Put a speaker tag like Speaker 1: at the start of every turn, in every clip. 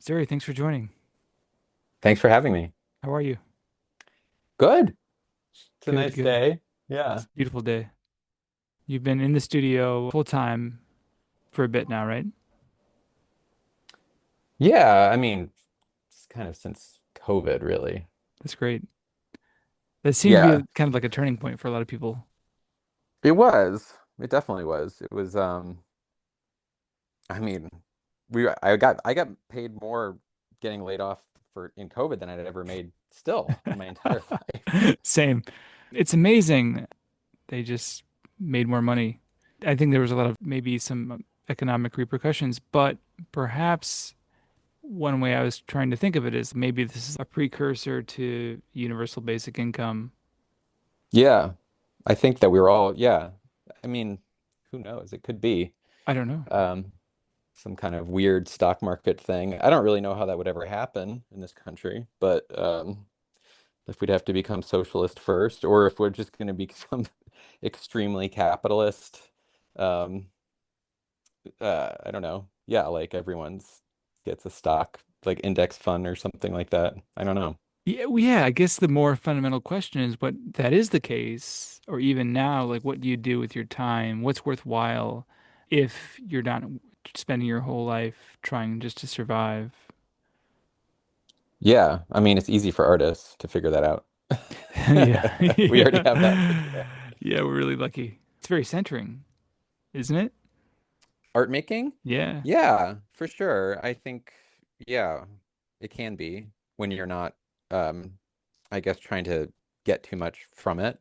Speaker 1: Zuri, thanks for joining.
Speaker 2: Thanks for having me.
Speaker 1: How are you?
Speaker 2: Good. It's a
Speaker 1: Good,
Speaker 2: nice
Speaker 1: good.
Speaker 2: day. Yeah.
Speaker 1: It's a beautiful day. You've been in the studio full time for a bit now, right?
Speaker 2: Yeah, I mean, it's kind of since COVID, really.
Speaker 1: That's great. That seemed to be
Speaker 2: Yeah,
Speaker 1: kind of like a turning point for a lot of people.
Speaker 2: it was. It definitely was. It was I mean, I got paid more getting laid off for in COVID than I'd ever made still in my entire life.
Speaker 1: Same. It's amazing. They just made more money. I think there was a lot of maybe some economic repercussions, but perhaps one way I was trying to think of it is maybe this is a precursor to universal basic income.
Speaker 2: Yeah. I think that we were all, yeah. I mean, who knows? It could be
Speaker 1: I don't know.
Speaker 2: um some kind of weird stock market thing. I don't really know how that would ever happen in this country, but if we'd have to become socialist first, or if we're just going to become extremely capitalist. Um, I don't know. Yeah, like everyone's gets a stock, like index fund or something like that. I don't know.
Speaker 1: Yeah, well, yeah, I guess the more fundamental question is what that is the case, or even now, like what do you do with your time? What's worthwhile if you're not spending your whole life trying just to survive?
Speaker 2: Yeah, I mean, it's easy for artists to figure that out.
Speaker 1: Yeah.
Speaker 2: We already have that
Speaker 1: Yeah.
Speaker 2: figured out.
Speaker 1: Yeah, we're really lucky. It's very centering, isn't it?
Speaker 2: Art making?
Speaker 1: Yeah.
Speaker 2: Yeah, for sure. I think, yeah, it can be when you're not, I guess, trying to get too much from it.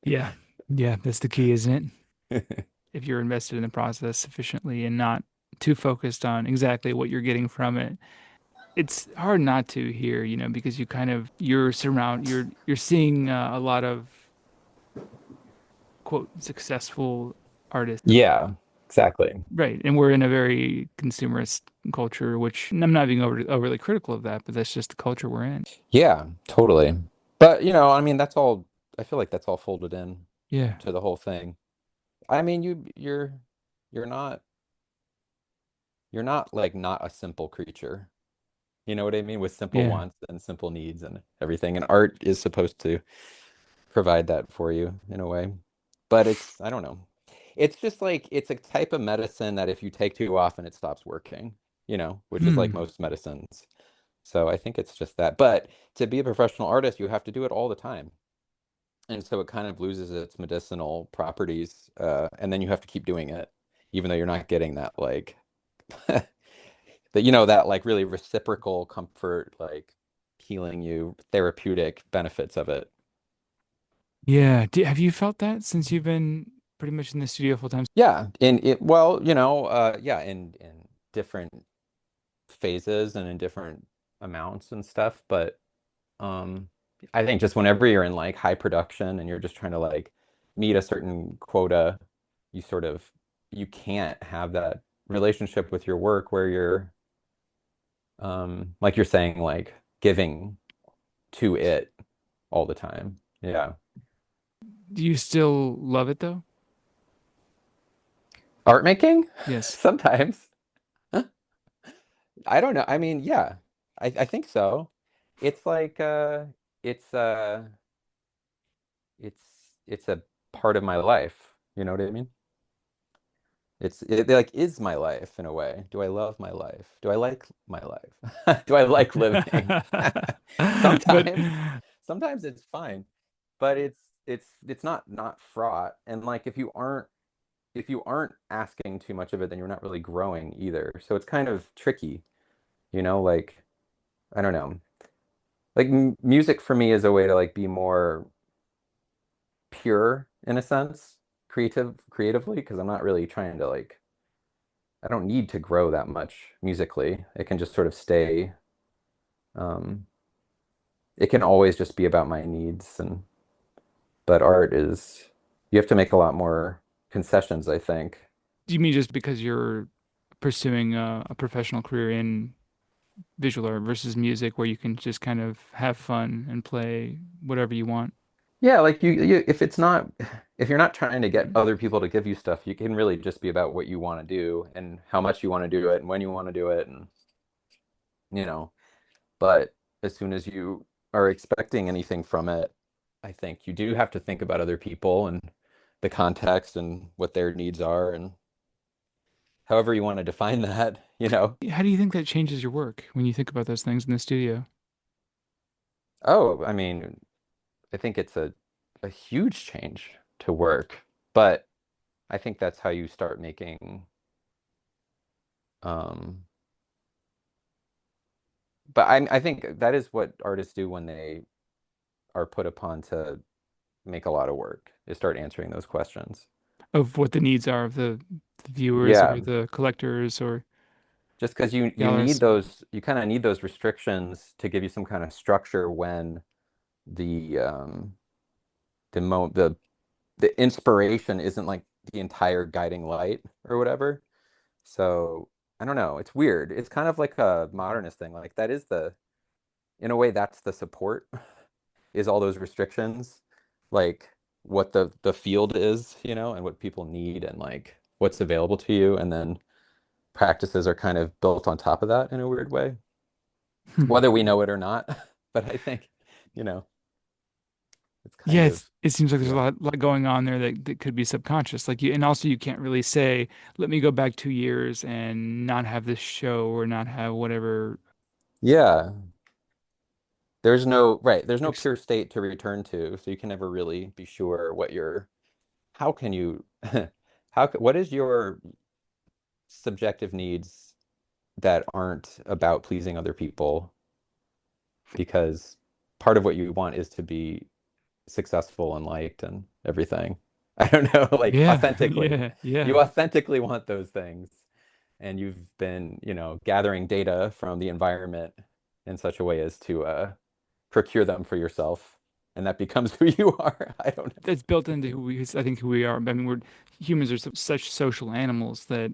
Speaker 1: Yeah. Yeah, that's the key, isn't it? If you're invested in the process sufficiently and not too focused on exactly what you're getting from it. It's hard not to here, because you kind of you're seeing a lot of quote successful artists,
Speaker 2: Yeah, exactly.
Speaker 1: right? And we're in a very consumerist culture, which I'm not being overly critical of that, but that's just the culture we're in.
Speaker 2: Yeah, totally. But, I mean, I feel like that's all folded in
Speaker 1: Yeah.
Speaker 2: to the whole thing. I mean, you're not, you're not like not a simple creature. You know what I mean? With simple
Speaker 1: Yeah.
Speaker 2: wants and simple needs and everything. And art is supposed to provide that for you in a way. But I don't know. It's just like, it's a type of medicine that if you take too often, it stops working, which is like
Speaker 1: Hmm.
Speaker 2: most medicines. So I think it's just that. But to be a professional artist, you have to do it all the time. And so it kind of loses its medicinal properties. And then you have to keep doing it, even though you're not getting that like that, that like really reciprocal comfort, like healing you, therapeutic benefits of it.
Speaker 1: Yeah. Have you felt that since you've been pretty much in the studio full time?
Speaker 2: Yeah. Well, yeah, in different phases and in different amounts and stuff. But Um, I think just whenever you're in like high production and you're just trying to like meet a certain quota, you sort of you can't have that relationship with your work where you're like you're saying like giving to it all the time. Yeah.
Speaker 1: Do you still love it though?
Speaker 2: Art making?
Speaker 1: Yes.
Speaker 2: Sometimes. I don't know. I mean, yeah. I think so. It's like it's uh it's it's a part of my life. You know what I mean? It like is my life in a way. Do I love my life? Do I like my life? Do I like living?
Speaker 1: But
Speaker 2: Sometimes, sometimes it's fine, but it's not fraught. And like if you aren't asking too much of it, then you're not really growing either. So it's kind of tricky, like I don't know. Like m music for me is a way to like be more pure in a sense, creatively, because I'm not really trying to like I don't need to grow that much musically. It can just sort of stay. Um, it can always just be about my needs, but art is you have to make a lot more concessions, I think.
Speaker 1: do you mean just because you're pursuing a professional career in visual art versus music where you can just kind of have fun and play whatever you want?
Speaker 2: Yeah, like if you're not trying to get other people to give you stuff, you can really just be about what you want to do and how much you want to do it and when you want to do it, and you know. But as soon as you are expecting anything from it, I think you do have to think about other people and the context and what their needs are and however you want to define that, you know.
Speaker 1: How do you think that changes your work when you think about those things in the studio?
Speaker 2: Oh, I mean, I think it's a huge change to work, but I think that's how you start making um but I think that is what artists do when they are put upon to make a lot of work, is start answering those questions.
Speaker 1: Of what the needs are of the viewers
Speaker 2: Yeah,
Speaker 1: or the collectors or
Speaker 2: just because you need
Speaker 1: galleries.
Speaker 2: those, you kind of need those restrictions to give you some kind of structure when the the mo the inspiration isn't like the entire guiding light or whatever. So I don't know. It's weird. It's kind of like a modernist thing. Like that is the, in a way, that's the support, is all those restrictions, like what the field is, you know, and what people need and like what's available to you, and then practices are kind of built on top of that in a weird way,
Speaker 1: Hmm.
Speaker 2: whether we know it or not. But I think, you know, it's
Speaker 1: Yeah,
Speaker 2: kind of,
Speaker 1: it seems like there's a
Speaker 2: yeah.
Speaker 1: lot going on there that could be subconscious. Like you, and also you can't really say, let me go back 2 years and not have this show or not have whatever.
Speaker 2: Yeah. There's no, right, there's no
Speaker 1: Ex-
Speaker 2: pure state to return to, so you can never really be sure what you're, how can you, what is your subjective needs that aren't about pleasing other people? Because part of what you want is to be successful and liked and everything. I don't know, like
Speaker 1: Yeah,
Speaker 2: authentically.
Speaker 1: yeah, yeah.
Speaker 2: You authentically want those things. And you've been, you know, gathering data from the environment in such a way as to procure them for yourself. And that becomes who you are. I don't know.
Speaker 1: It's built into I think who we are. I mean, we're humans are such social animals that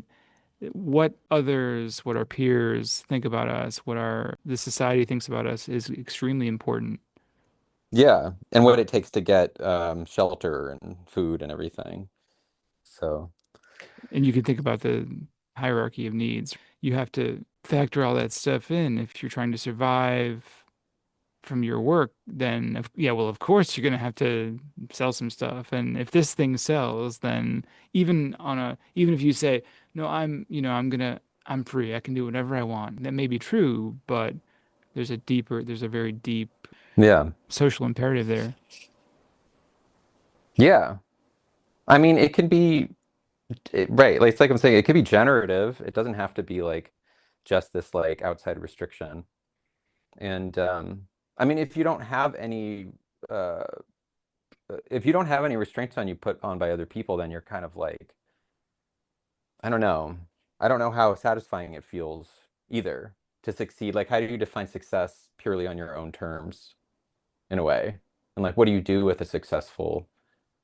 Speaker 1: what others, what our peers think about us, what the society thinks about us is extremely important.
Speaker 2: Yeah. And what it takes to get shelter and food and everything. So,
Speaker 1: And you can think about the hierarchy of needs. You have to factor all that stuff in if you're trying to survive from your work, then yeah, well, of course you're gonna have to sell some stuff. And if this thing sells, then even if you say, no, I'm free, I can do whatever I want. That may be true, but there's a very deep
Speaker 2: yeah.
Speaker 1: social imperative there.
Speaker 2: Yeah. I mean, it can be right. Like it's like I'm saying, it could be generative. It doesn't have to be like just this like outside restriction. And I mean, uh, if you don't have any restraints on you put on by other people, then you're kind of like, I don't know. I don't know how satisfying it feels either to succeed. Like, how do you define success purely on your own terms in a way? And like, what do you do with a successful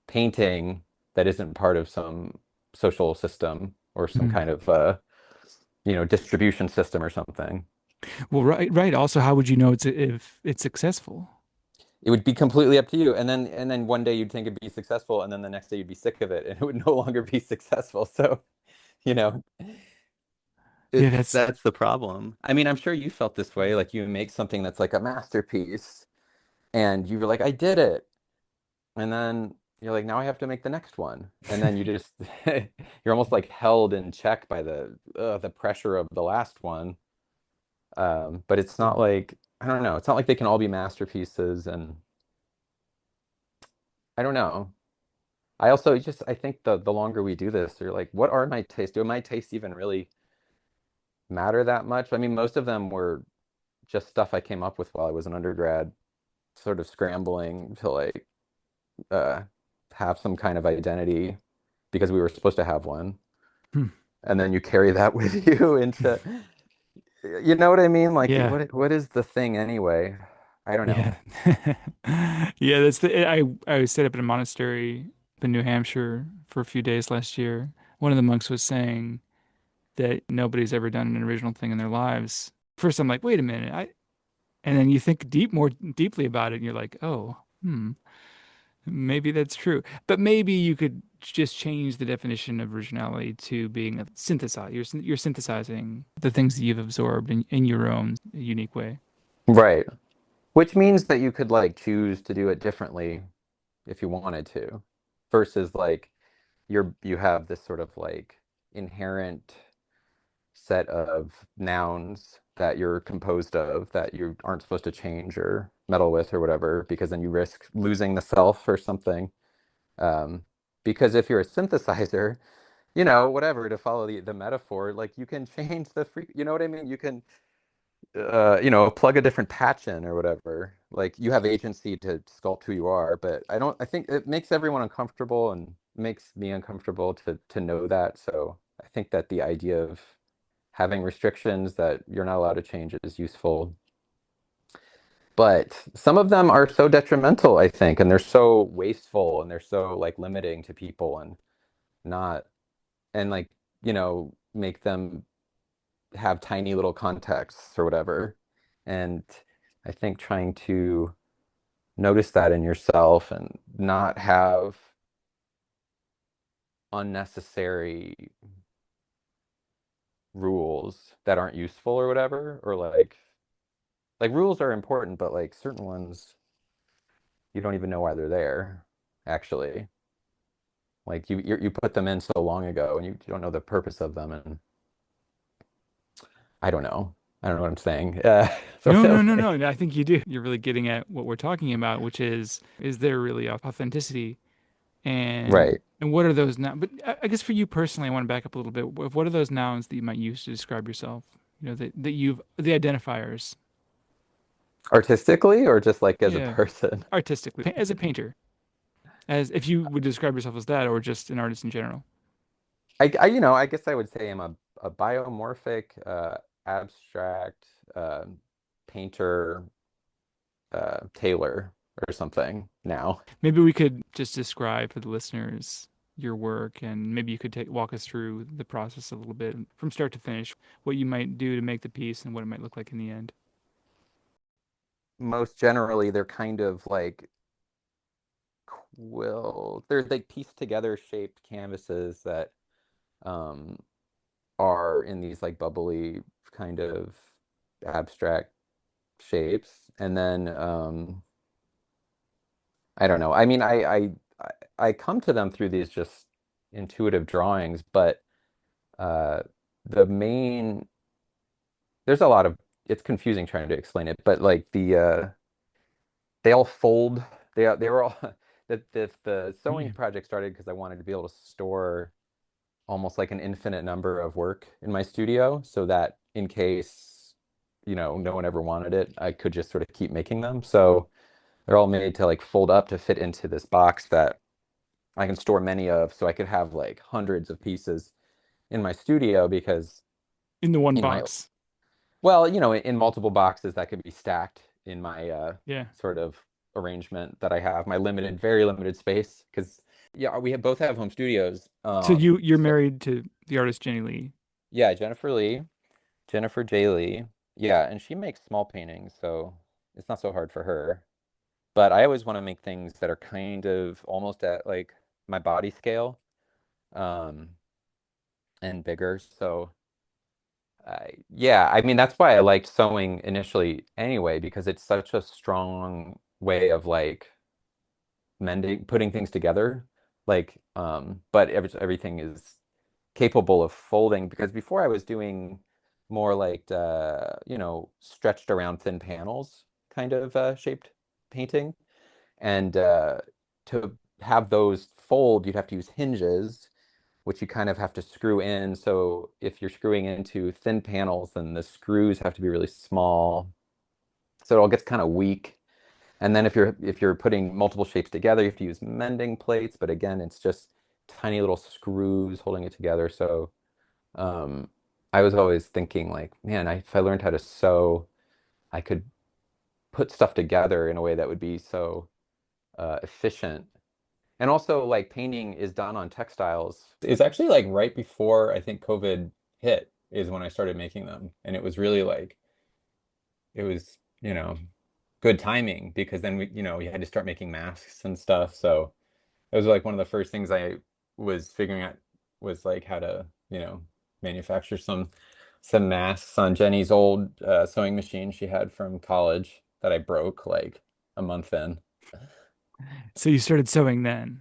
Speaker 2: painting that isn't part of some social system or some
Speaker 1: Mhm.
Speaker 2: kind of distribution system or something?
Speaker 1: Well, right, right. Also, how would you know if it's successful?
Speaker 2: It would be completely up to you. And then one day you'd think it'd be successful, and then the next day you'd be sick of it, and it would no longer be successful. So, you know,
Speaker 1: Yeah,
Speaker 2: it's
Speaker 1: that's
Speaker 2: that's the problem. I mean, I'm sure you felt this way. Like you make something that's like a masterpiece, and you were like, I did it. And then you're like, now I have to make the next one. And then you just you're almost like held in check by the pressure of the last one. But it's not like, I don't know, it's not like they can all be masterpieces, and I don't know. I also just I think the longer we do this, you're like, what are my tastes? Do my tastes even really matter that much? I mean, most of them were just stuff I came up with while I was an undergrad, sort of scrambling to like uh have some kind of identity because we were supposed to have one.
Speaker 1: hmm.
Speaker 2: And then you carry that with you into, you know what I mean? Like
Speaker 1: Yeah.
Speaker 2: what is the thing anyway? I don't
Speaker 1: Yeah.
Speaker 2: know.
Speaker 1: Yeah, I stayed up in a monastery up in New Hampshire for a few days last year. One of the monks was saying that nobody's ever done an original thing in their lives. First, I'm like, wait a minute. And then you think more deeply about it, and you're like, oh, maybe that's true. But maybe you could. just change the definition of originality to being a synthesize. You're synthesizing the things that you've absorbed in your own unique way.
Speaker 2: Right. Which means that you could like choose to do it differently if you wanted to, versus like you have this sort of like inherent set of nouns that you're composed of that you aren't supposed to change or meddle with or whatever, because then you risk losing the self or something. Um, because if you're a synthesizer, whatever, to follow the metaphor, like you can change the you know what I mean? You can plug a different patch in or whatever. Like you have agency to sculpt who you are, but I think it makes everyone uncomfortable and makes me uncomfortable to know that. So I think that the idea of having restrictions that you're not allowed to change is useful. But some of them are so detrimental, I think, and they're so wasteful and they're so like limiting to people and not and like, make them have tiny little contexts or whatever. And I think trying to notice that in yourself and not have unnecessary rules that aren't useful or whatever, or like rules are important, but like certain ones you don't even know why they're there, actually. Like you put them in so long ago and you don't know the purpose of them, and I don't know. I don't know what I'm saying.
Speaker 1: No,
Speaker 2: Sort
Speaker 1: no,
Speaker 2: of
Speaker 1: no,
Speaker 2: like,
Speaker 1: no. I think you do. You're really getting at what we're talking about, which is there really authenticity
Speaker 2: right.
Speaker 1: and what are those now? But I guess for you personally, I want to back up a little bit. What are those nouns that you might use to describe yourself? That you've the identifiers.
Speaker 2: Artistically or just like as a
Speaker 1: Yeah,
Speaker 2: person?
Speaker 1: artistically, as a painter, as if you would describe yourself as that, or just an artist in general.
Speaker 2: I guess I would say I'm a biomorphic, abstract, painter, tailor or something now.
Speaker 1: Maybe we could just describe for the listeners your work, and maybe you could walk us through the process a little bit from start to finish, what you might do to make the piece and what it might look like in the end.
Speaker 2: Most generally, they're kind of like they're like pieced together shaped canvases that um, are in these like bubbly kind of abstract shapes. And then I don't know. I mean, I come to them through these just intuitive drawings, but uh, the main there's a lot of it's confusing trying to explain it, but like they all fold. They were all the sewing
Speaker 1: Yeah.
Speaker 2: project started because I wanted to be able to store almost like an infinite number of work in my studio, so that in case no one ever wanted it, I could just sort of keep making them. So they're all made to like fold up to fit into this box that I can store many of, so I could have like hundreds of pieces in my studio because
Speaker 1: In the one
Speaker 2: in my
Speaker 1: box.
Speaker 2: well, in multiple boxes that could be stacked in my
Speaker 1: Yeah.
Speaker 2: sort of arrangement that I have, my limited, very limited space. Because yeah, both have home studios.
Speaker 1: So you're
Speaker 2: So
Speaker 1: married to the artist Jenny Lee.
Speaker 2: yeah, Jennifer J. Lee. Yeah, and she makes small paintings, so it's not so hard for her. But I always want to make things that are kind of almost at like my body scale, um, and bigger. So yeah, I mean that's why I liked sewing initially anyway, because it's such a strong way of like mending, putting things together. Like, but everything is capable of folding, because before I was doing more like stretched around thin panels kind of shaped painting. And to have those fold, you'd have to use hinges, which you kind of have to screw in. So if you're screwing into thin panels, then the screws have to be really small. So it all gets kind of weak. And then if you're putting multiple shapes together, you have to use mending plates. But again, it's just tiny little screws holding it together. So um, I was always thinking like, man, if I learned how to sew, I could put stuff together in a way that would be so efficient. And also, like painting is done on textiles. It's actually like right before I think COVID hit is when I started making them. And it was really like it was, good timing, because then we had to start making masks and stuff. So it was like one of the first things I was figuring out was like how to, manufacture some masks on Jenny's old sewing machine she had from college that I broke like a month in.
Speaker 1: So you started sewing then.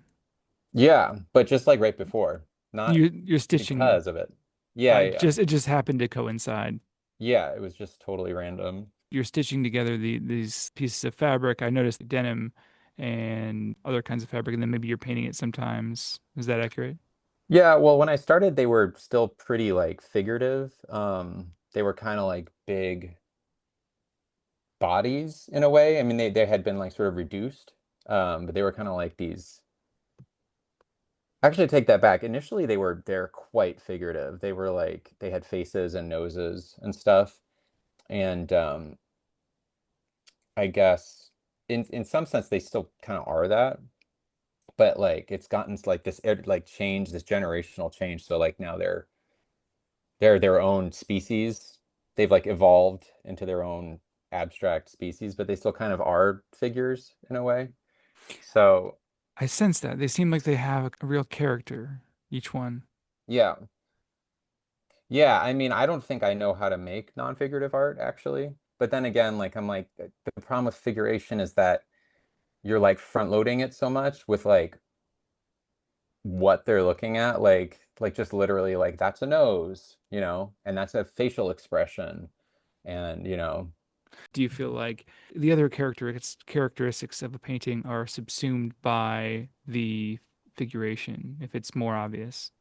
Speaker 2: Yeah, but just like right before, not
Speaker 1: You're stitching.
Speaker 2: because of it. Yeah, yeah.
Speaker 1: It just happened to coincide.
Speaker 2: Yeah, it was just totally random.
Speaker 1: You're stitching together these pieces of fabric. I noticed denim and other kinds of fabric, and then maybe you're painting it sometimes. Is that accurate?
Speaker 2: Yeah, well, when I started, they were still pretty like figurative. They were kind of like big bodies in a way. I mean, they had been like sort of reduced, but they were kind of like these. Actually, I take that back. Initially, they're quite figurative. They were like they had faces and noses and stuff, and I guess in some sense they still kind of are that, but like it's gotten to, like this like change, this generational change. So like now they're their own species. They've like evolved into their own abstract species, but they still kind of are figures in a way. So,
Speaker 1: I sense that. They seem like they have a real character, each one.
Speaker 2: yeah. Yeah, I mean, I don't think I know how to make non-figurative art actually. But then again, like I'm like the problem with figuration is that you're like front loading it so much with like what they're looking at, like just literally like that's a nose, and that's a facial expression and
Speaker 1: Do you feel like the other characteristics of a painting are subsumed by the figuration if it's more obvious?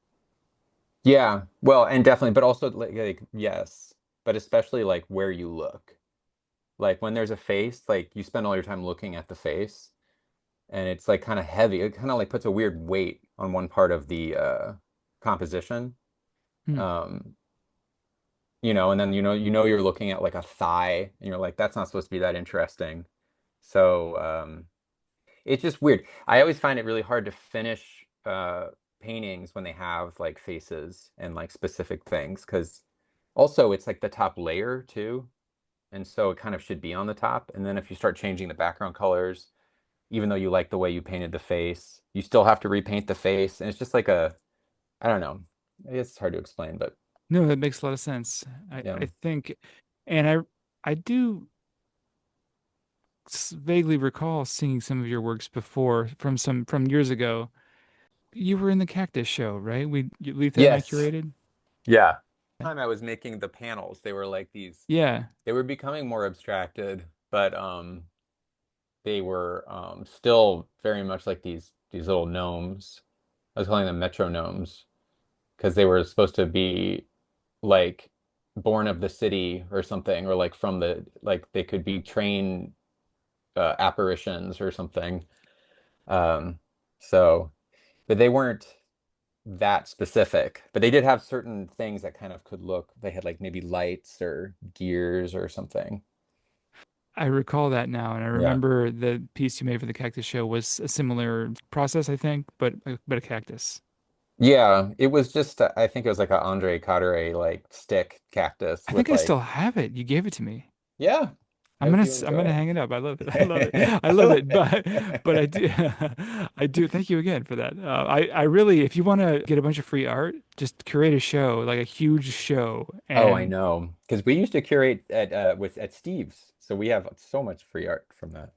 Speaker 2: yeah, well, and definitely, but also like yes, but especially like where you look. Like when there's a face, like you spend all your time looking at the face and it's like kind of heavy. It kind of like puts a weird weight on one part of the composition.
Speaker 1: Hmm.
Speaker 2: Um, and then you're looking at like a thigh and you're like that's not supposed to be that interesting. So, it's just weird. I always find it really hard to finish paintings when they have like faces and like specific things because also it's like the top layer too. And so it kind of should be on the top. And then if you start changing the background colors, even though you like the way you painted the face, you still have to repaint the face. And it's just like I don't know. It's hard to explain, but
Speaker 1: No, that makes a lot of sense.
Speaker 2: yeah.
Speaker 1: I think, and I do vaguely recall seeing some of your works before from years ago. You were in the Cactus Show, right? Leaf that and I
Speaker 2: Yes.
Speaker 1: curated.
Speaker 2: Yeah. Time I was making the panels, they were like these,
Speaker 1: Yeah.
Speaker 2: they were becoming more abstracted, but they were still very much like these little gnomes. I was calling them metronomes because they were supposed to be like born of the city or something, or like from the like they could be train apparitions or something. Um, so, but they weren't that specific, but they did have certain things that kind of could look. They had like maybe lights or gears or something.
Speaker 1: I recall that now, and I
Speaker 2: Yeah.
Speaker 1: remember the piece you made for the Cactus Show was a similar process, I think, but a cactus.
Speaker 2: Yeah, it was just I think it was like a Andre Carteret like stick cactus
Speaker 1: I think
Speaker 2: with
Speaker 1: I still
Speaker 2: like
Speaker 1: have it. You gave it to me.
Speaker 2: yeah. I hope you
Speaker 1: I'm
Speaker 2: enjoy
Speaker 1: gonna
Speaker 2: it.
Speaker 1: hang it up. I love it. I love it. I love it. But I do I do thank you again for that. I really, if you want to get a bunch of free art, just curate a show, like a huge show,
Speaker 2: Oh, I
Speaker 1: and
Speaker 2: know. Because we used to curate at Steve's. So we have so much free art from that.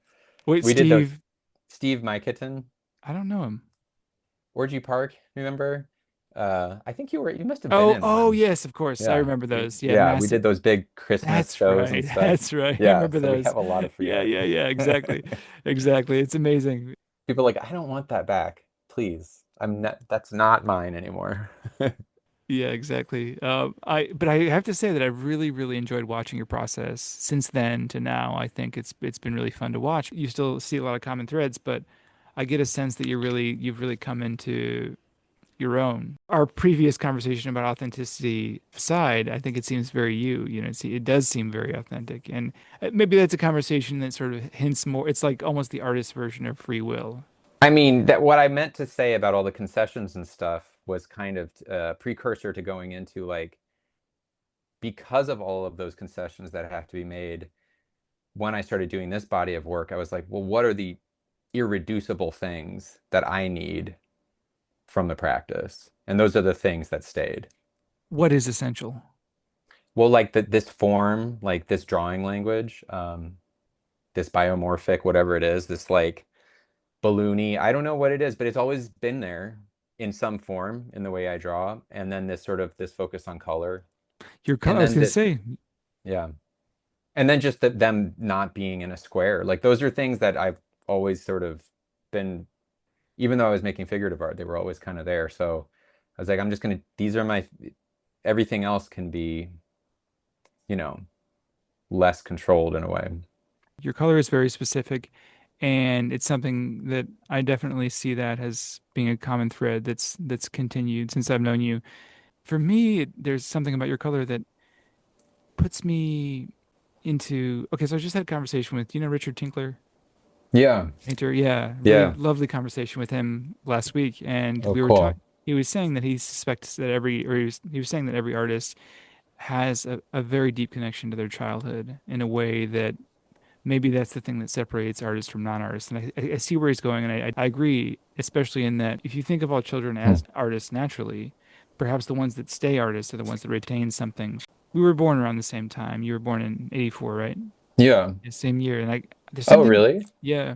Speaker 1: wait,
Speaker 2: We did those
Speaker 1: Steve.
Speaker 2: Steve My Kitten,
Speaker 1: I don't know him.
Speaker 2: Orgy Park, remember? I think you must have been
Speaker 1: Oh,
Speaker 2: in
Speaker 1: oh
Speaker 2: one.
Speaker 1: yes, of course. I
Speaker 2: Yeah.
Speaker 1: remember
Speaker 2: We
Speaker 1: those. Yeah,
Speaker 2: yeah, we
Speaker 1: massive.
Speaker 2: did those big Christmas
Speaker 1: That's
Speaker 2: shows and
Speaker 1: right.
Speaker 2: stuff.
Speaker 1: That's right. I
Speaker 2: Yeah,
Speaker 1: remember
Speaker 2: so we
Speaker 1: those.
Speaker 2: have a lot of free
Speaker 1: Yeah,
Speaker 2: art.
Speaker 1: yeah, yeah. Exactly. Exactly. It's amazing.
Speaker 2: People are like, I don't want that back. Please. That's not mine anymore.
Speaker 1: Yeah, exactly. But I have to say that I've really, really enjoyed watching your process since then to now. I think it's been really fun to watch. You still see a lot of common threads, but I get a sense that you've really come into your own. Our previous conversation about authenticity aside, I think it seems very you. It does seem very authentic, and maybe that's a conversation that sort of hints more. It's like almost the artist's version of free will.
Speaker 2: I mean, that what I meant to say about all the concessions and stuff was kind of a precursor to going into like because of all of those concessions that have to be made, when I started doing this body of work, I was like, well, what are the irreducible things that I need from the practice. And those are the things that stayed.
Speaker 1: What is essential?
Speaker 2: Well, like this form, like this drawing language, this biomorphic, whatever it is, this like balloony, I don't know what it is, but it's always been there in some form in the way I draw. And then this sort of this focus on color.
Speaker 1: Your color,
Speaker 2: And
Speaker 1: I was
Speaker 2: then
Speaker 1: going to
Speaker 2: that,
Speaker 1: say,
Speaker 2: yeah. And then just that them not being in a square. Like those are things that I've always sort of been, even though I was making figurative art, they were always kind of there. So I was like, I'm just gonna, these are my, everything else can be, you know, less controlled in a way.
Speaker 1: your color is very specific, and it's something that I definitely see that as being a common thread that's continued since I've known you. For me, there's something about your color that puts me into. Okay, so I just had a conversation with, you know, Richard Tinkler,
Speaker 2: Yeah.
Speaker 1: painter. Yeah, really
Speaker 2: Yeah.
Speaker 1: lovely conversation with him last week, and
Speaker 2: Oh,
Speaker 1: we were talking.
Speaker 2: cool.
Speaker 1: He was saying that he suspects that he was saying that every artist has a very deep connection to their childhood in a way that maybe that's the thing that separates artists from non-artists. And I see where he's going, and I agree, especially in that if you think of all children
Speaker 2: Hmm.
Speaker 1: as artists naturally, perhaps the ones that stay artists are the ones that retain something. We were born around the same time. You were born in 84, right?
Speaker 2: Yeah.
Speaker 1: The same year. And there's
Speaker 2: Oh,
Speaker 1: something,
Speaker 2: really?
Speaker 1: yeah,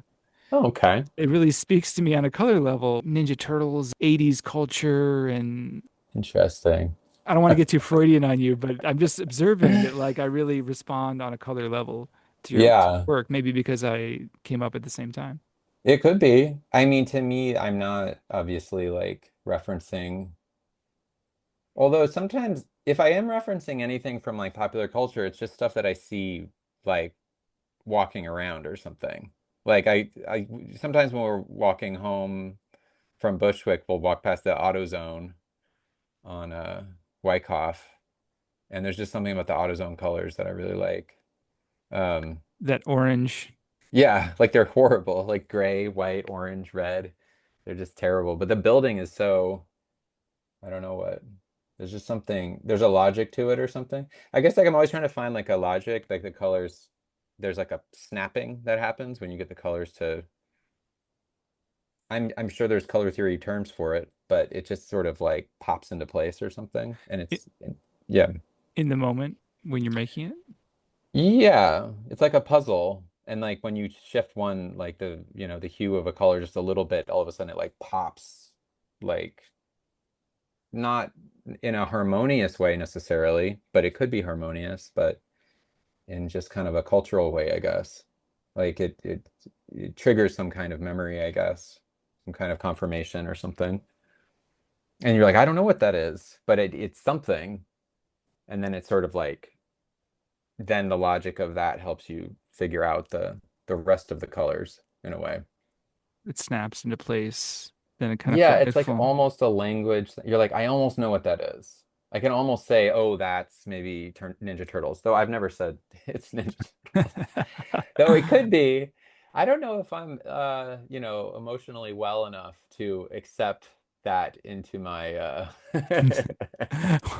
Speaker 2: Oh, okay.
Speaker 1: it really speaks to me on a color level. Ninja Turtles, 80s culture, and
Speaker 2: Interesting.
Speaker 1: I don't want to get too Freudian on you, but I'm just observing that like I really respond on a color level to your
Speaker 2: Yeah,
Speaker 1: work, maybe because I came up at the same time.
Speaker 2: it could be. I mean, to me, I'm not obviously like referencing, although sometimes if I am referencing anything from like popular culture, it's just stuff that I see like walking around or something. Like I sometimes when we're walking home from Bushwick, we'll walk past the AutoZone on Wyckoff, and there's just something about the AutoZone colors that I really like. Um,
Speaker 1: That orange,
Speaker 2: yeah, like they're horrible, like gray, white, orange, red. They're just terrible. But the building is so, I don't know what. There's just something, there's a logic to it or something. I guess like I'm always trying to find like a logic, like the colors, there's like a snapping that happens when you get the colors to, I'm sure there's color theory terms for it, but it just sort of like pops into place or something. And
Speaker 1: i-
Speaker 2: yeah.
Speaker 1: in the moment when you're making it.
Speaker 2: Yeah, it's like a puzzle. And like when you shift one, like the, the hue of a color just a little bit, all of a sudden it like pops, like not in a harmonious way necessarily, but it could be harmonious, but in just kind of a cultural way, I guess. Like it triggers some kind of memory, I guess, some kind of confirmation or something. And you're like, I don't know what that is, but it's something. And then it's sort of like then the logic of that helps you figure out the rest of the colors in a way.
Speaker 1: It snaps into place, then it kind of
Speaker 2: Yeah, it's like
Speaker 1: forgetful.
Speaker 2: almost a language. You're like, I almost know what that is. I can almost say, oh, that's maybe Ninja Turtles, though I've never said it's Ninja Turtles. Though it could be. I don't know if I'm, emotionally well enough to accept that into my,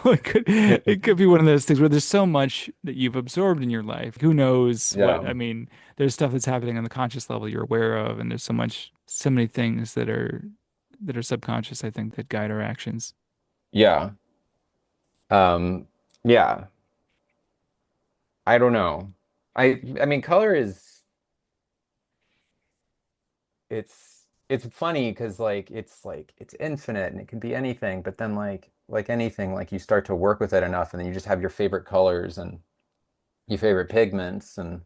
Speaker 1: Well, it could be one of those things where there's so much that you've absorbed in your life. Who knows what,
Speaker 2: yeah,
Speaker 1: I mean, there's stuff that's happening on the conscious level you're aware of, and there's so many things that are subconscious, I think, that guide our actions.
Speaker 2: yeah, um, yeah. I don't know. I mean, color is it's funny because like it's infinite and it can be anything, but then like anything, like you start to work with it enough and then you just have your favorite colors and your favorite pigments and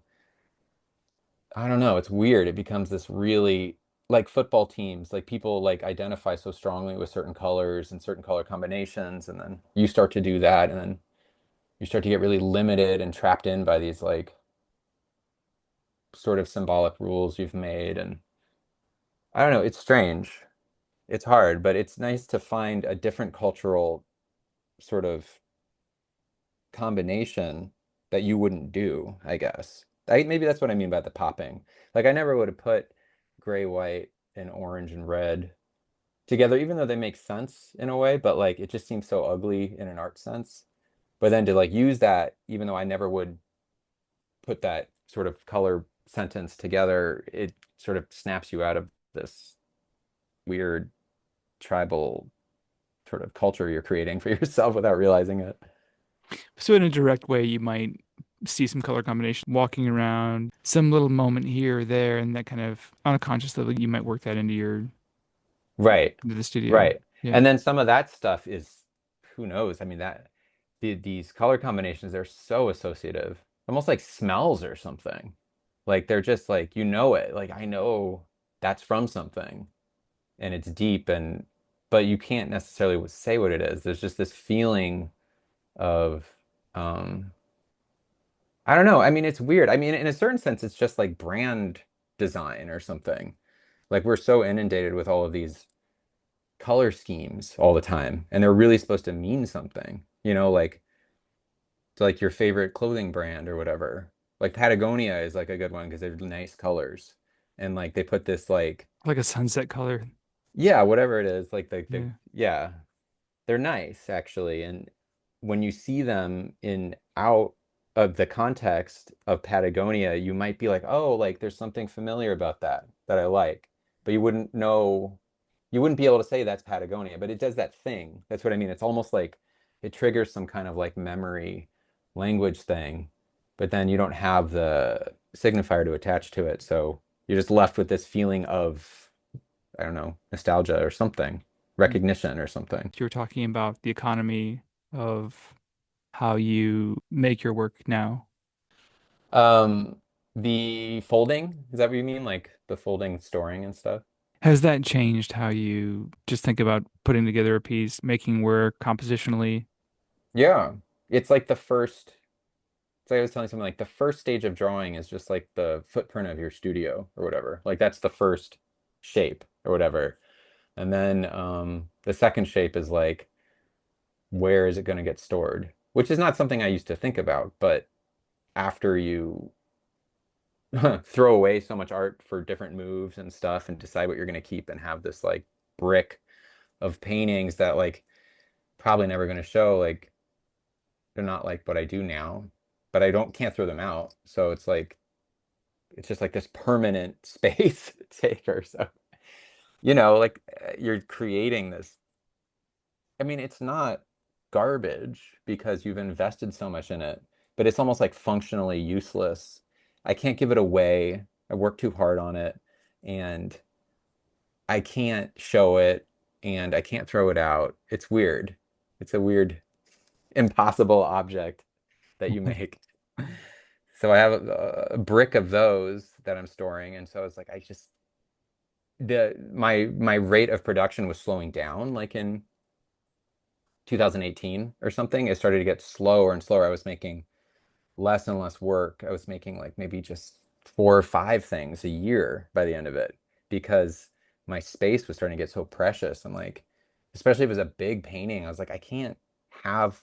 Speaker 2: I don't know, it's weird. It becomes this really like football teams, like people like identify so strongly with certain colors and certain color combinations, and then you start to do that, and then you start to get really limited and trapped in by these like sort of symbolic rules you've made and I don't know, it's strange. It's hard, but it's nice to find a different cultural sort of combination that you wouldn't do, I guess. Maybe that's what I mean by the popping. Like I never would have put gray, white, and orange and red together, even though they make sense in a way, but like it just seems so ugly in an art sense. But then to like use that, even though I never would put that sort of color sentence together, it sort of snaps you out of this weird tribal sort of culture you're creating for yourself without realizing it.
Speaker 1: So in a direct way, you might see some color combination walking around, some little moment here or there, and that kind of on a conscious level, you might work that
Speaker 2: Right.
Speaker 1: into the studio.
Speaker 2: Right.
Speaker 1: Yeah.
Speaker 2: And then some of that stuff is, who knows? I mean, these color combinations, they're so associative, almost like smells or something. Like they're just like, you know it. Like I know that's from something and it's deep but you can't necessarily say what it is. There's just this feeling of um I don't know. I mean, it's weird. I mean, in a certain sense, it's just like brand design or something. Like we're so inundated with all of these color schemes all the time, and they're really supposed to mean something. Like your favorite clothing brand or whatever. Like Patagonia is like a good one because they're nice colors. And like they put this like,
Speaker 1: Like a sunset color.
Speaker 2: yeah, whatever it is, like
Speaker 1: Yeah.
Speaker 2: yeah, they're nice actually. And when you see them in out of the context of Patagonia, you might be like, oh, like there's something familiar about that I like. But you wouldn't be able to say that's Patagonia, but it does that thing. That's what I mean. It's almost like it triggers some kind of like memory language thing, but then you don't have the signifier to attach to it. So you're just left with this feeling of, I don't know, nostalgia or something,
Speaker 1: Mm.
Speaker 2: recognition or something.
Speaker 1: You were talking about the economy of how you make your work now.
Speaker 2: Um, the folding, is that what you mean? Like the folding, storing and stuff?
Speaker 1: Has that changed how you just think about putting together a piece, making work compositionally?
Speaker 2: Yeah. It's like the first, it's like I was telling someone, like the first stage of drawing is just like the footprint of your studio or whatever. Like that's the first shape or whatever. And then the second shape is like, where is it going to get stored? Which is not something I used to think about, but after you throw away so much art for different moves and stuff and decide what you're going to keep and have this like brick of paintings that like probably never going to show, like they're not like what I do now, but I don't can't throw them out. So it's like it's just like this permanent space taker. So, like you're creating this. I mean, it's not garbage because you've invested so much in it, but it's almost like functionally useless. I can't give it away. I worked too hard on it and I can't show it and I can't throw it out. It's weird. It's a weird, impossible object that you make. So I have a brick of those that I'm storing, and so it's like I just my rate of production was slowing down, like in 2018 or something. It started to get slower and slower. I was making less and less work. I was making like maybe just 4 or 5 things a year by the end of it because my space was starting to get so precious. And like, especially if it was a big painting, I was like, I can't have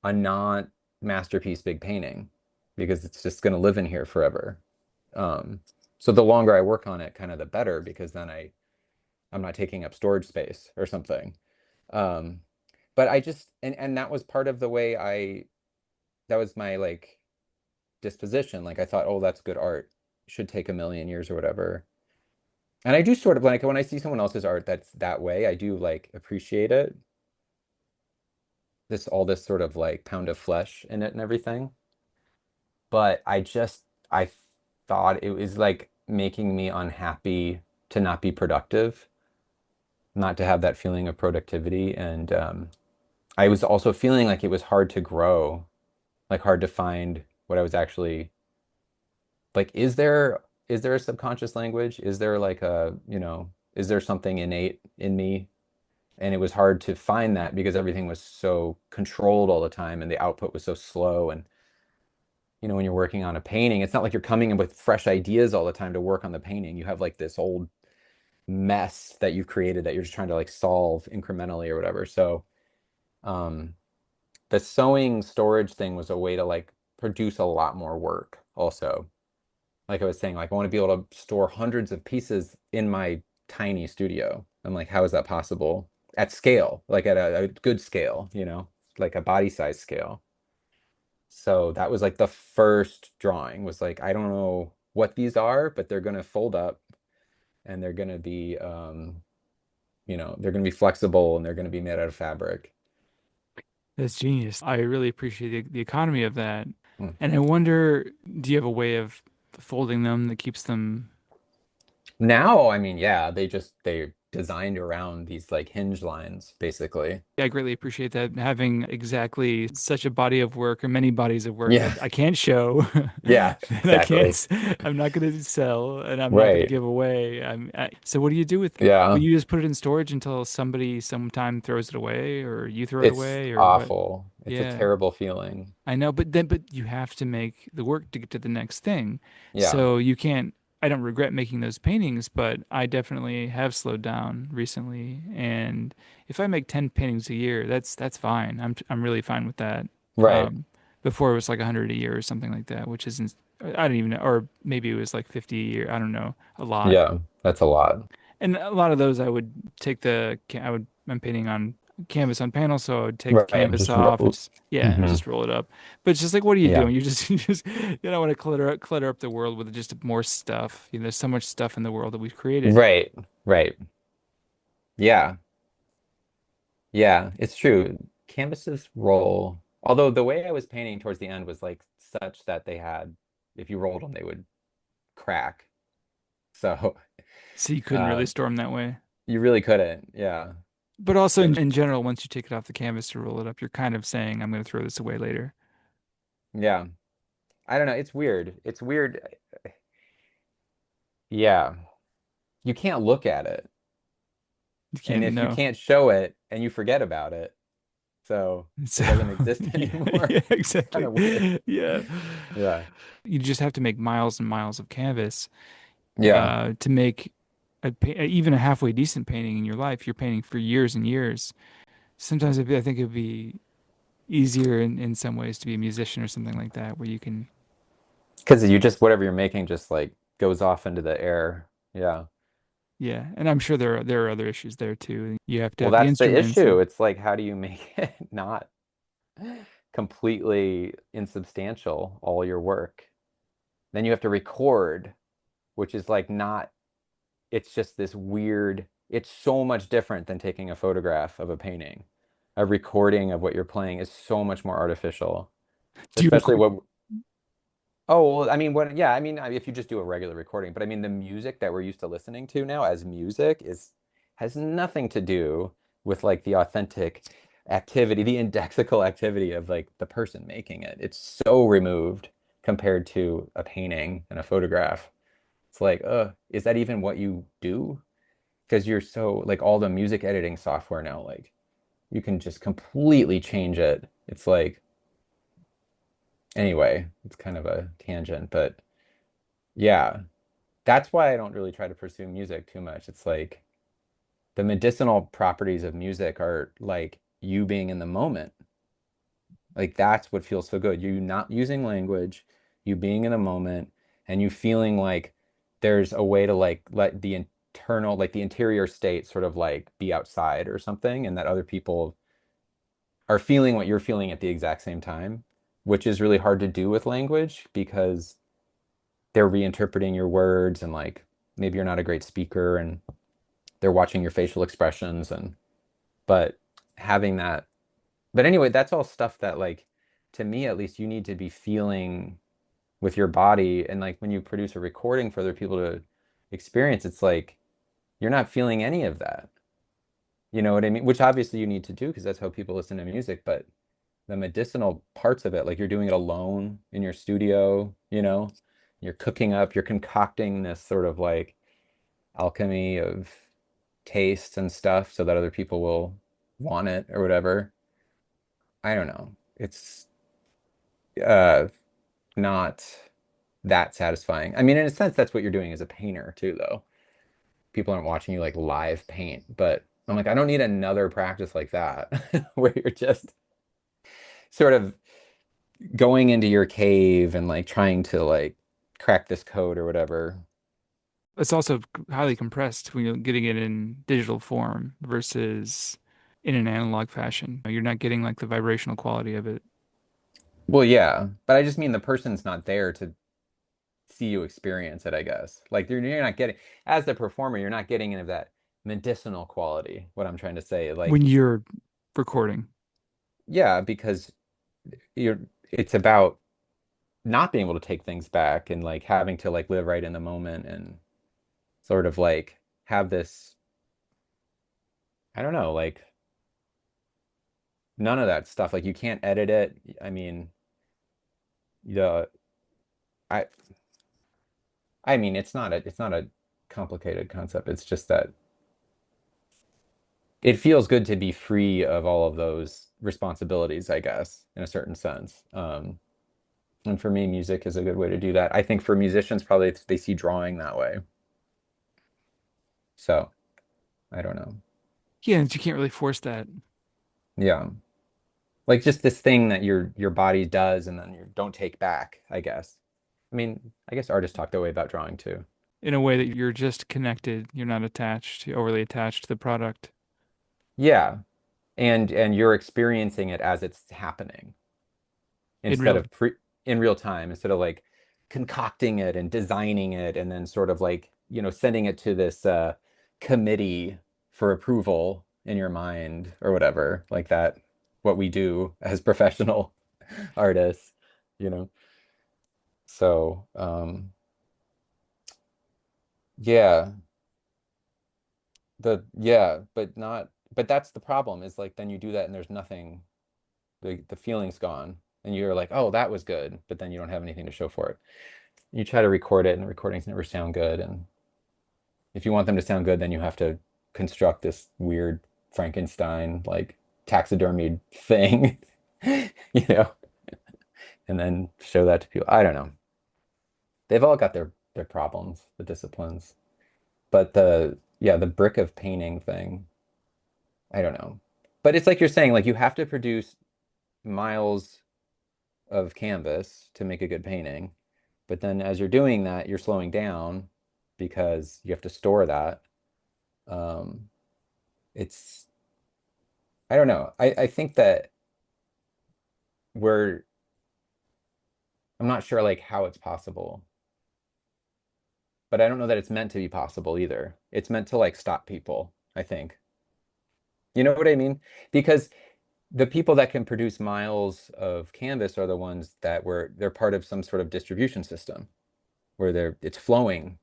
Speaker 2: a non masterpiece big painting because it's just going to live in here forever. Um, so the longer I work on it, kind of the better because then I'm not taking up storage space or something. Um, but I just and that was part of the way that was my like disposition. Like I thought, oh, that's good art. Should take a million years or whatever. And I do sort of like when I see someone else's art that's that way, I do like appreciate it. All this sort of like pound of flesh in it and everything. But I thought it was like making me unhappy to not be productive, not to have that feeling of productivity. And I was also feeling like it was hard to grow, like hard to find what I was actually like. Is there a subconscious language? Is there like is there something innate in me? And it was hard to find that because everything was so controlled all the time and the output was so slow. And when you're working on a painting, it's not like you're coming in with fresh ideas all the time to work on the painting. You have like this old mess that you've created that you're just trying to like solve incrementally or whatever. So, um, the sewing storage thing was a way to like produce a lot more work also. Like I was saying, like I want to be able to store hundreds of pieces in my tiny studio. I'm like, how is that possible at scale, like at a good scale, like a body size scale? So that was like the first drawing was like, I don't know what these are, but they're going to fold up and they're going to be, they're going to be flexible and they're going to be made out of fabric.
Speaker 1: That's genius. I really appreciate the economy of that.
Speaker 2: Mm.
Speaker 1: And I wonder, do you have a way of folding them that keeps them?
Speaker 2: Now, I mean, yeah, they designed around these like hinge lines, basically.
Speaker 1: I greatly appreciate that having exactly such a body of work or many bodies of work
Speaker 2: Yeah.
Speaker 1: that I can't show,
Speaker 2: Yeah,
Speaker 1: that I can't,
Speaker 2: exactly.
Speaker 1: I'm not going to sell, and I'm not going to
Speaker 2: Right.
Speaker 1: give away. So what do you do with it? Will
Speaker 2: Yeah.
Speaker 1: you just put it in storage until somebody sometime throws it away, or you throw it
Speaker 2: It's
Speaker 1: away, or what?
Speaker 2: awful. It's a
Speaker 1: Yeah.
Speaker 2: terrible feeling.
Speaker 1: I know, but you have to make the work to get to the next thing.
Speaker 2: Yeah.
Speaker 1: So you can't, I don't regret making those paintings, but I definitely have slowed down recently. And if I make 10 paintings a year, that's fine. I'm really fine with that.
Speaker 2: Right.
Speaker 1: Um, Before it was like 100 a year or something like that, which isn't, I don't even know, or maybe it was like 50 a year. I don't know, a lot.
Speaker 2: Yeah, that's a lot.
Speaker 1: And a lot of those I would take I'm painting on canvas on panel, so I would take the
Speaker 2: Right.
Speaker 1: canvas
Speaker 2: Just
Speaker 1: off and
Speaker 2: roll.
Speaker 1: just, yeah,
Speaker 2: Hmm.
Speaker 1: just roll it up. But it's just like, what are you
Speaker 2: Yeah.
Speaker 1: doing? You don't want to clutter up the world with just more stuff. There's so much stuff in the world that we've created.
Speaker 2: Right. Right. Yeah. Yeah, it's true. Canvases roll. Although the way I was painting towards the end was like such that if you rolled them, they would crack. So,
Speaker 1: So you couldn't
Speaker 2: uh,
Speaker 1: really store them that way.
Speaker 2: you really couldn't. Yeah.
Speaker 1: But also
Speaker 2: So,
Speaker 1: in general, once you take it off the canvas to roll it up, you're kind of saying, I'm going to throw this away later.
Speaker 2: yeah. I don't know. It's weird. It's weird. Yeah. You can't look at it.
Speaker 1: You
Speaker 2: And
Speaker 1: can't
Speaker 2: if you
Speaker 1: know.
Speaker 2: can't show it and you forget about it, so
Speaker 1: So
Speaker 2: it doesn't exist
Speaker 1: yeah,
Speaker 2: anymore.
Speaker 1: yeah,
Speaker 2: It's kind
Speaker 1: exactly.
Speaker 2: of weird.
Speaker 1: Yeah.
Speaker 2: Yeah.
Speaker 1: You just have to make miles and miles of canvas
Speaker 2: Yeah.
Speaker 1: to make even a halfway decent painting in your life. You're painting for years and years. Sometimes I think it'd be easier in some ways to be a musician or something like that, where you can,
Speaker 2: Because you just, whatever you're making just like goes off into the air. Yeah.
Speaker 1: yeah. And I'm sure there are other issues there too. You have to
Speaker 2: Well,
Speaker 1: have the
Speaker 2: that's the
Speaker 1: instruments
Speaker 2: issue.
Speaker 1: and
Speaker 2: It's like, how do you make it not completely insubstantial, all your work? Then you have to record, which is like not, it's just this weird, it's so much different than taking a photograph of a painting. A recording of what you're playing is so much more artificial,
Speaker 1: do you
Speaker 2: especially
Speaker 1: record?
Speaker 2: what, oh, well, I mean, yeah, I mean, if you just do a regular recording, but I mean, the music that we're used to listening to now as music has nothing to do with like the authentic activity, the indexical activity of like the person making it. It's so removed compared to a painting and a photograph. It's like, is that even what you do? Because you're so like all the music editing software now, like you can just completely change it. It's like, anyway, it's kind of a tangent, but yeah. That's why I don't really try to pursue music too much. It's like the medicinal properties of music are like you being in the moment. Like that's what feels so good. You not using language, you being in the moment, and you feeling like there's a way to like let the internal, like the interior state sort of like be outside or something, and that other people are feeling what you're feeling at the exact same time, which is really hard to do with language because they're reinterpreting your words and like maybe you're not a great speaker and they're watching your facial expressions and but having that, but anyway, that's all stuff that like to me at least you need to be feeling with your body, and like when you produce a recording for other people to experience, it's like you're not feeling any of that, you know what I mean, which obviously you need to do because that's how people listen to music, but the medicinal parts of it, like you're doing it alone in your studio, you're cooking up, you're concocting this sort of like alchemy of tastes and stuff so that other people will want it or whatever. I don't know. It's uh not that satisfying. I mean, in a sense, that's what you're doing as a painter too, though. People aren't watching you like live paint, but I'm like, I don't need another practice like that where you're just sort of going into your cave and like trying to like crack this code or whatever.
Speaker 1: It's also highly compressed when you're getting it in digital form versus in an analog fashion. You're not getting like the vibrational quality of it.
Speaker 2: Well, yeah, but I just mean the person's not there to see you experience it, I guess. Like you're not getting, as the performer, you're not getting any of that medicinal quality, what I'm trying to say.
Speaker 1: when
Speaker 2: Like,
Speaker 1: you're recording.
Speaker 2: yeah, because you're it's about not being able to take things back and like having to like live right in the moment and sort of like have this, I don't know, like none of that stuff. Like you can't edit it. I mean, the I I mean it's not a complicated concept. It's just that it feels good to be free of all of those responsibilities, I guess, in a certain sense. And for me, music is a good way to do that. I think for musicians, probably they see drawing that way. So I don't know.
Speaker 1: Yeah, and you can't really force that
Speaker 2: Yeah. Like just this thing that your body does and then you don't take back, I guess. I mean, I guess artists talk that way about drawing too.
Speaker 1: in a way that you're just connected. You're not attached, overly attached to the product
Speaker 2: Yeah. And you're experiencing it as it's happening
Speaker 1: in
Speaker 2: instead
Speaker 1: real.
Speaker 2: of pre in real time, instead of like concocting it and designing it and then sort of like, sending it to this committee for approval in your mind or whatever, like that, what we do as professional artists, you know. So, yeah, but that's the problem is like then you do that and there's nothing, the feeling's gone and you're like, oh, that was good, but then you don't have anything to show for it. You try to record it and recordings never sound good. And if you want them to sound good, then you have to construct this weird Frankenstein like taxidermied thing, you know, and then show that to people. I don't know. They've all got their problems, the disciplines. But the brick of painting thing, I don't know. But it's like you're saying, like you have to produce miles of canvas to make a good painting. But then as you're doing that, you're slowing down because you have to store that. Um, it's, I don't know. I think that we're, I'm not sure like how it's possible, but I don't know that it's meant to be possible either. It's meant to like stop people, I think. You know what I mean? Because the people that can produce miles of canvas are the ones that they're part of some sort of distribution system where it's flowing,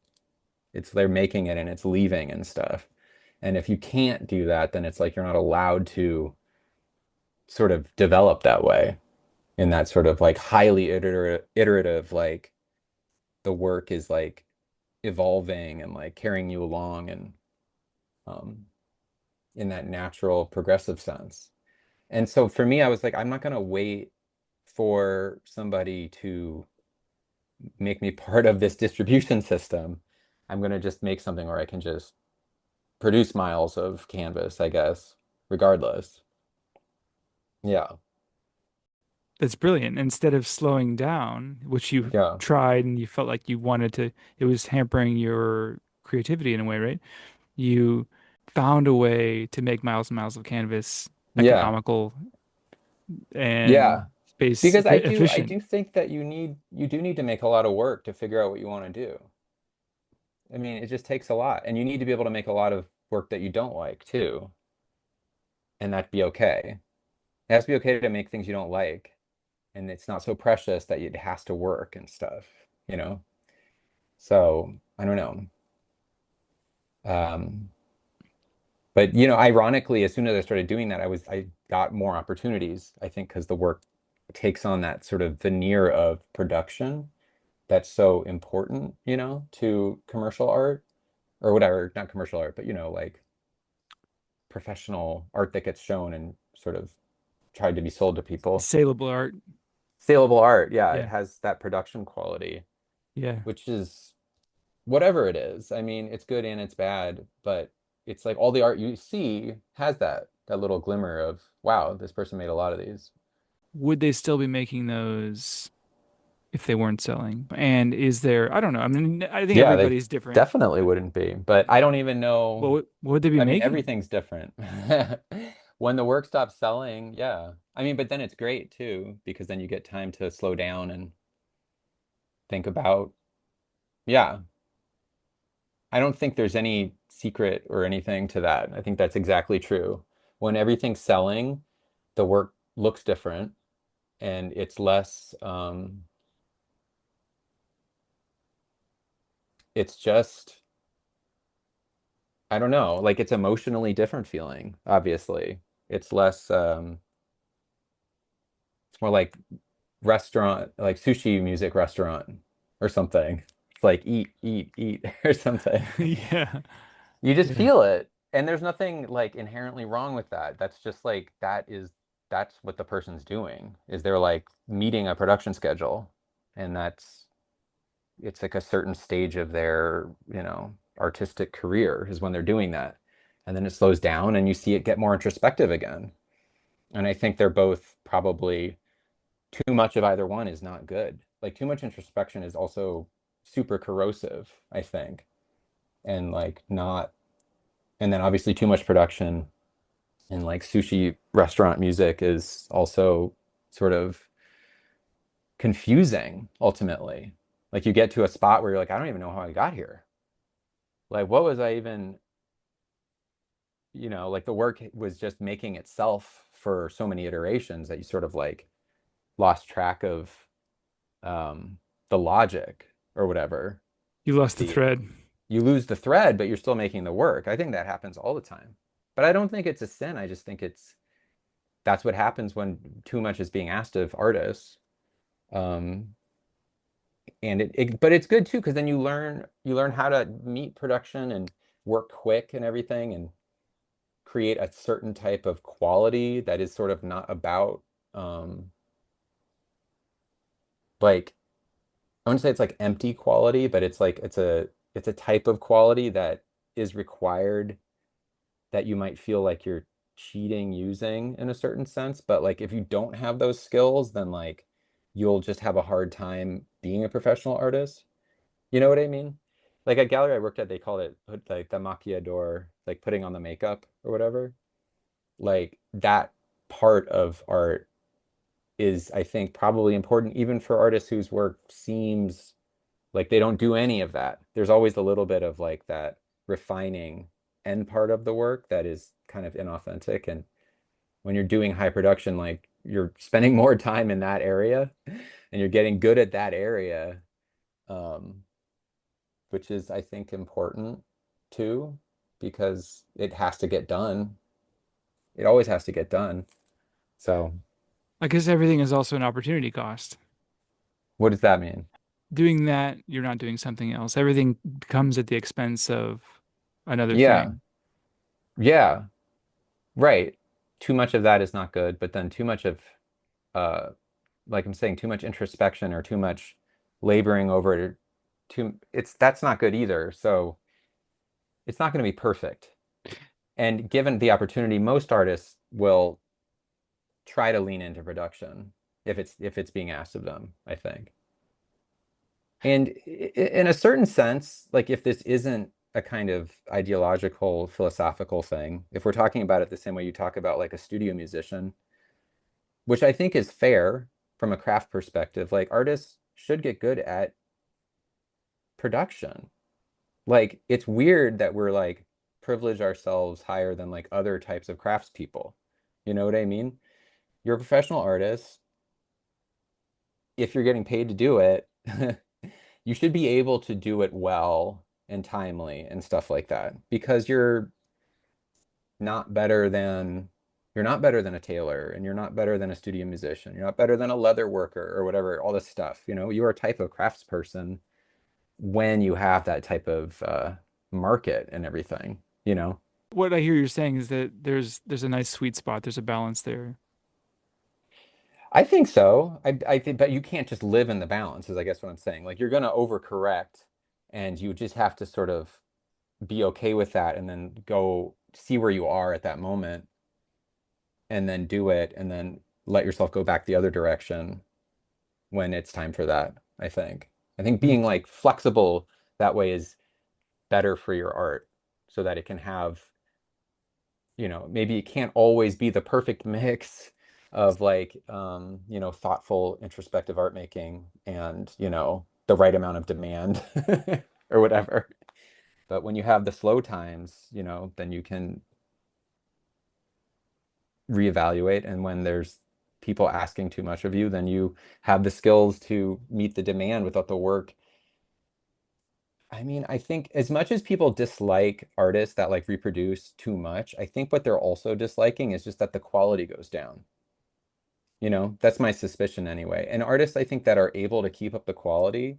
Speaker 2: they're making it and it's leaving and stuff. And if you can't do that, then it's like you're not allowed to sort of develop that way in that sort of like highly iterative, like the work is like evolving and like carrying you along and um, in that natural progressive sense. And so for me, I was like, I'm not going to wait for somebody to make me part of this distribution system. I'm going to just make something where I can just produce miles of canvas, I guess, regardless. Yeah.
Speaker 1: That's brilliant. Instead of slowing down, which you
Speaker 2: Yeah.
Speaker 1: tried and you felt like you wanted to, it was hampering your creativity in a way, right? You found a way to make miles and miles of canvas
Speaker 2: Yeah.
Speaker 1: economical and
Speaker 2: Yeah.
Speaker 1: space
Speaker 2: Because I
Speaker 1: efficient.
Speaker 2: do think that you do need to make a lot of work to figure out what you want to do. I mean, it just takes a lot, and you need to be able to make a lot of work that you don't like too, and that'd be okay. It has to be okay to make things you don't like, and it's not so precious that it has to work and stuff, you know? So, I don't know. Um, but ironically, as soon as I started doing that, I got more opportunities, I think, because the work takes on that sort of veneer of production that's so important, to commercial art or whatever, not commercial art, but like professional art that gets shown and sort of tried to be sold to people.
Speaker 1: Saleable art.
Speaker 2: Saleable art, yeah, it
Speaker 1: Yeah.
Speaker 2: has that production quality,
Speaker 1: Yeah.
Speaker 2: which is whatever it is. I mean, it's good and it's bad, but it's like all the art you see has that little glimmer of, wow, this person made a lot of these.
Speaker 1: Would they still be making those if they weren't selling? And is there, I don't know. I mean, I think
Speaker 2: Yeah, they
Speaker 1: everybody's different.
Speaker 2: definitely wouldn't be, but I don't even know.
Speaker 1: What would they be
Speaker 2: I mean,
Speaker 1: making?
Speaker 2: everything's different. When the work stops selling, yeah. I mean, but then it's great too, because then you get time to slow down and think about, yeah, I don't think there's any secret or anything to that. I think that's exactly true. When everything's selling, the work looks different and it's less, it's just, I don't know, like it's emotionally different feeling, obviously. It's less, it's more like restaurant, like sushi music restaurant or something. It's like eat, eat, eat or something.
Speaker 1: Yeah.
Speaker 2: You just
Speaker 1: Yeah.
Speaker 2: feel it. And there's nothing like inherently wrong with that. That's just like that's what the person's doing is they're like meeting a production schedule. And that's it's like a certain stage of their, artistic career is when they're doing that. And then it slows down and you see it get more introspective again. And I think they're both probably too much of either one is not good. Like too much introspection is also super corrosive, I think. And like not and then obviously too much production and like sushi restaurant music is also sort of confusing ultimately. Like you get to a spot where you're like, I don't even know how I got here. Like what was I even, like the work was just making itself for so many iterations that you sort of like lost track of um the logic or whatever.
Speaker 1: You lost the
Speaker 2: The
Speaker 1: thread.
Speaker 2: You lose the thread, but you're still making the work. I think that happens all the time. But I don't think it's a sin. I just think that's what happens when too much is being asked of artists. Um, and but it's good too because then you learn how to meet production and work quick and everything and create a certain type of quality that is sort of not about um, like I wouldn't say it's like empty quality, but it's like it's a type of quality that is required that you might feel like you're cheating using in a certain sense. But like if you don't have those skills, then like you'll just have a hard time being a professional artist. You know what I mean? Like a gallery I worked at, they called it like the maquillador, like putting on the makeup or whatever. Like that part of art is, I think, probably important even for artists whose work seems like they don't do any of that. There's always a little bit of like that refining end part of the work that is kind of inauthentic. And when you're doing high production, like you're spending more time in that area and you're getting good at that area, um, which is, I think, important too, because it has to get done. It always has to get done. So,
Speaker 1: I guess everything is also an opportunity cost.
Speaker 2: what does that mean?
Speaker 1: Doing that, you're not doing something else. Everything comes at the expense of another
Speaker 2: Yeah,
Speaker 1: thing.
Speaker 2: yeah, right. Too much of that is not good, but then too much of uh like I'm saying, too much introspection or too much laboring over it, that's not good either. So it's not going to be perfect. And given the opportunity, most artists will try to lean into production if it's being asked of them, I think. And in a certain sense, like if this isn't a kind of ideological, philosophical thing, if we're talking about it the same way you talk about like a studio musician, which I think is fair from a craft perspective, like artists should get good at production. Like it's weird that we're like privilege ourselves higher than like other types of craftspeople. You know what I mean? You're a professional artist. If you're getting paid to do it, you should be able to do it well and timely and stuff like that because not better than you're not better than a tailor and you're not better than a studio musician. You're not better than a leather worker or whatever, all this stuff. You are a type of craftsperson when you have that type of market and everything, you know?
Speaker 1: What I hear you're saying is that there's a nice sweet spot. There's a balance there.
Speaker 2: I think so. I think, but you can't just live in the balance, is I guess what I'm saying. Like you're going to overcorrect and you just have to sort of be okay with that and then go see where you are at that moment and then do it and then let yourself go back the other direction when it's time for that, I think. I think
Speaker 1: Hmm.
Speaker 2: being like flexible that way is better for your art so that it can have maybe it can't always be the perfect mix of like, thoughtful, introspective art making and, the right amount of demand or whatever. But when you have the slow times, then you can reevaluate. And when there's people asking too much of you, then you have the skills to meet the demand without the work. I mean, I think as much as people dislike artists that like reproduce too much, I think what they're also disliking is just that the quality goes down. That's my suspicion anyway. And artists, I think, that are able to keep up the quality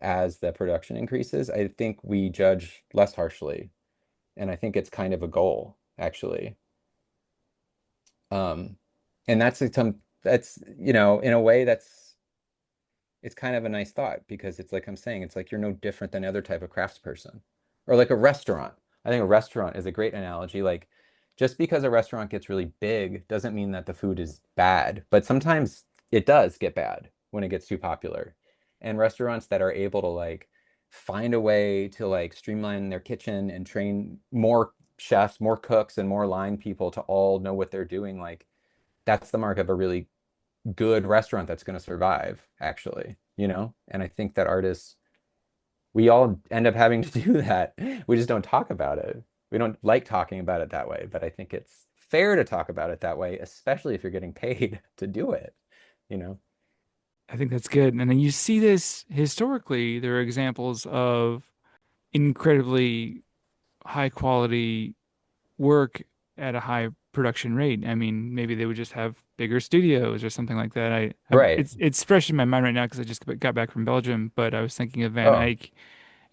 Speaker 2: as the production increases, I think we judge less harshly. And I think it's kind of a goal, actually. Um, and in a way it's kind of a nice thought because it's like I'm saying, it's like you're no different than other type of craftsperson. Or like a restaurant. I think a restaurant is a great analogy. Like just because a restaurant gets really big doesn't mean that the food is bad, but sometimes it does get bad when it gets too popular. And restaurants that are able to like find a way to like streamline their kitchen and train more chefs, more cooks, and more line people to all know what they're doing, like that's the mark of a really good restaurant that's going to survive, actually, And I think that artists, we all end up having to do that. We just don't talk about it. We don't like talking about it that way, but I think it's fair to talk about it that way, especially if you're getting paid to do it, you know?
Speaker 1: I think that's good. And then you see this historically, there are examples of incredibly high quality work at a high production rate. I mean, maybe they would just have bigger studios or something like that.
Speaker 2: Right.
Speaker 1: It's fresh in my mind right now because I just got back from Belgium, but I was thinking of Van
Speaker 2: Oh,
Speaker 1: Eyck,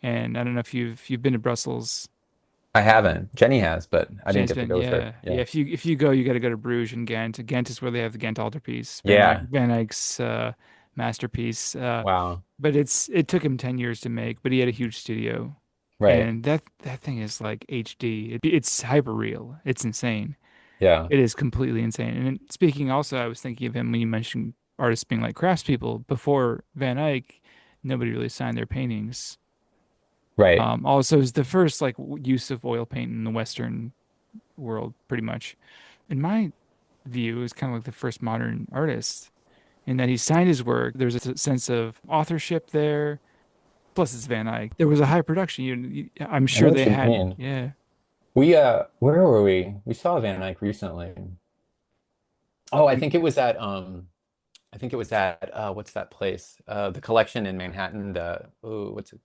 Speaker 1: and I don't know if you've been to Brussels.
Speaker 2: I haven't. Jenny has, but I didn't
Speaker 1: Jen's
Speaker 2: get to
Speaker 1: been,
Speaker 2: go with her.
Speaker 1: yeah, yeah.
Speaker 2: Yeah.
Speaker 1: If you go, you got to go to Bruges and Ghent. Ghent is where they have the Ghent altarpiece,
Speaker 2: Yeah.
Speaker 1: Van Eyck's masterpiece.
Speaker 2: Wow.
Speaker 1: But it took him 10 years to make, but he had a huge studio,
Speaker 2: Right.
Speaker 1: and that thing is like HD. It's hyper real. It's insane.
Speaker 2: Yeah.
Speaker 1: It is completely insane. And speaking also, I was thinking of him when you mentioned artists being like craftspeople. Before Van Eyck, nobody really signed their paintings.
Speaker 2: Right.
Speaker 1: Also, it's the first like use of oil paint in the Western world, pretty much. In my view, is kind of like the first modern artist in that he signed his work. There's a sense of authorship there. Plus, it's Van Eyck. There was a high production. I'm
Speaker 2: I know
Speaker 1: sure
Speaker 2: what
Speaker 1: they
Speaker 2: you
Speaker 1: had,
Speaker 2: mean.
Speaker 1: yeah.
Speaker 2: Where were we? We saw Van Eyck recently. Oh, I think it was at what's that place? The collection in Manhattan. What's it?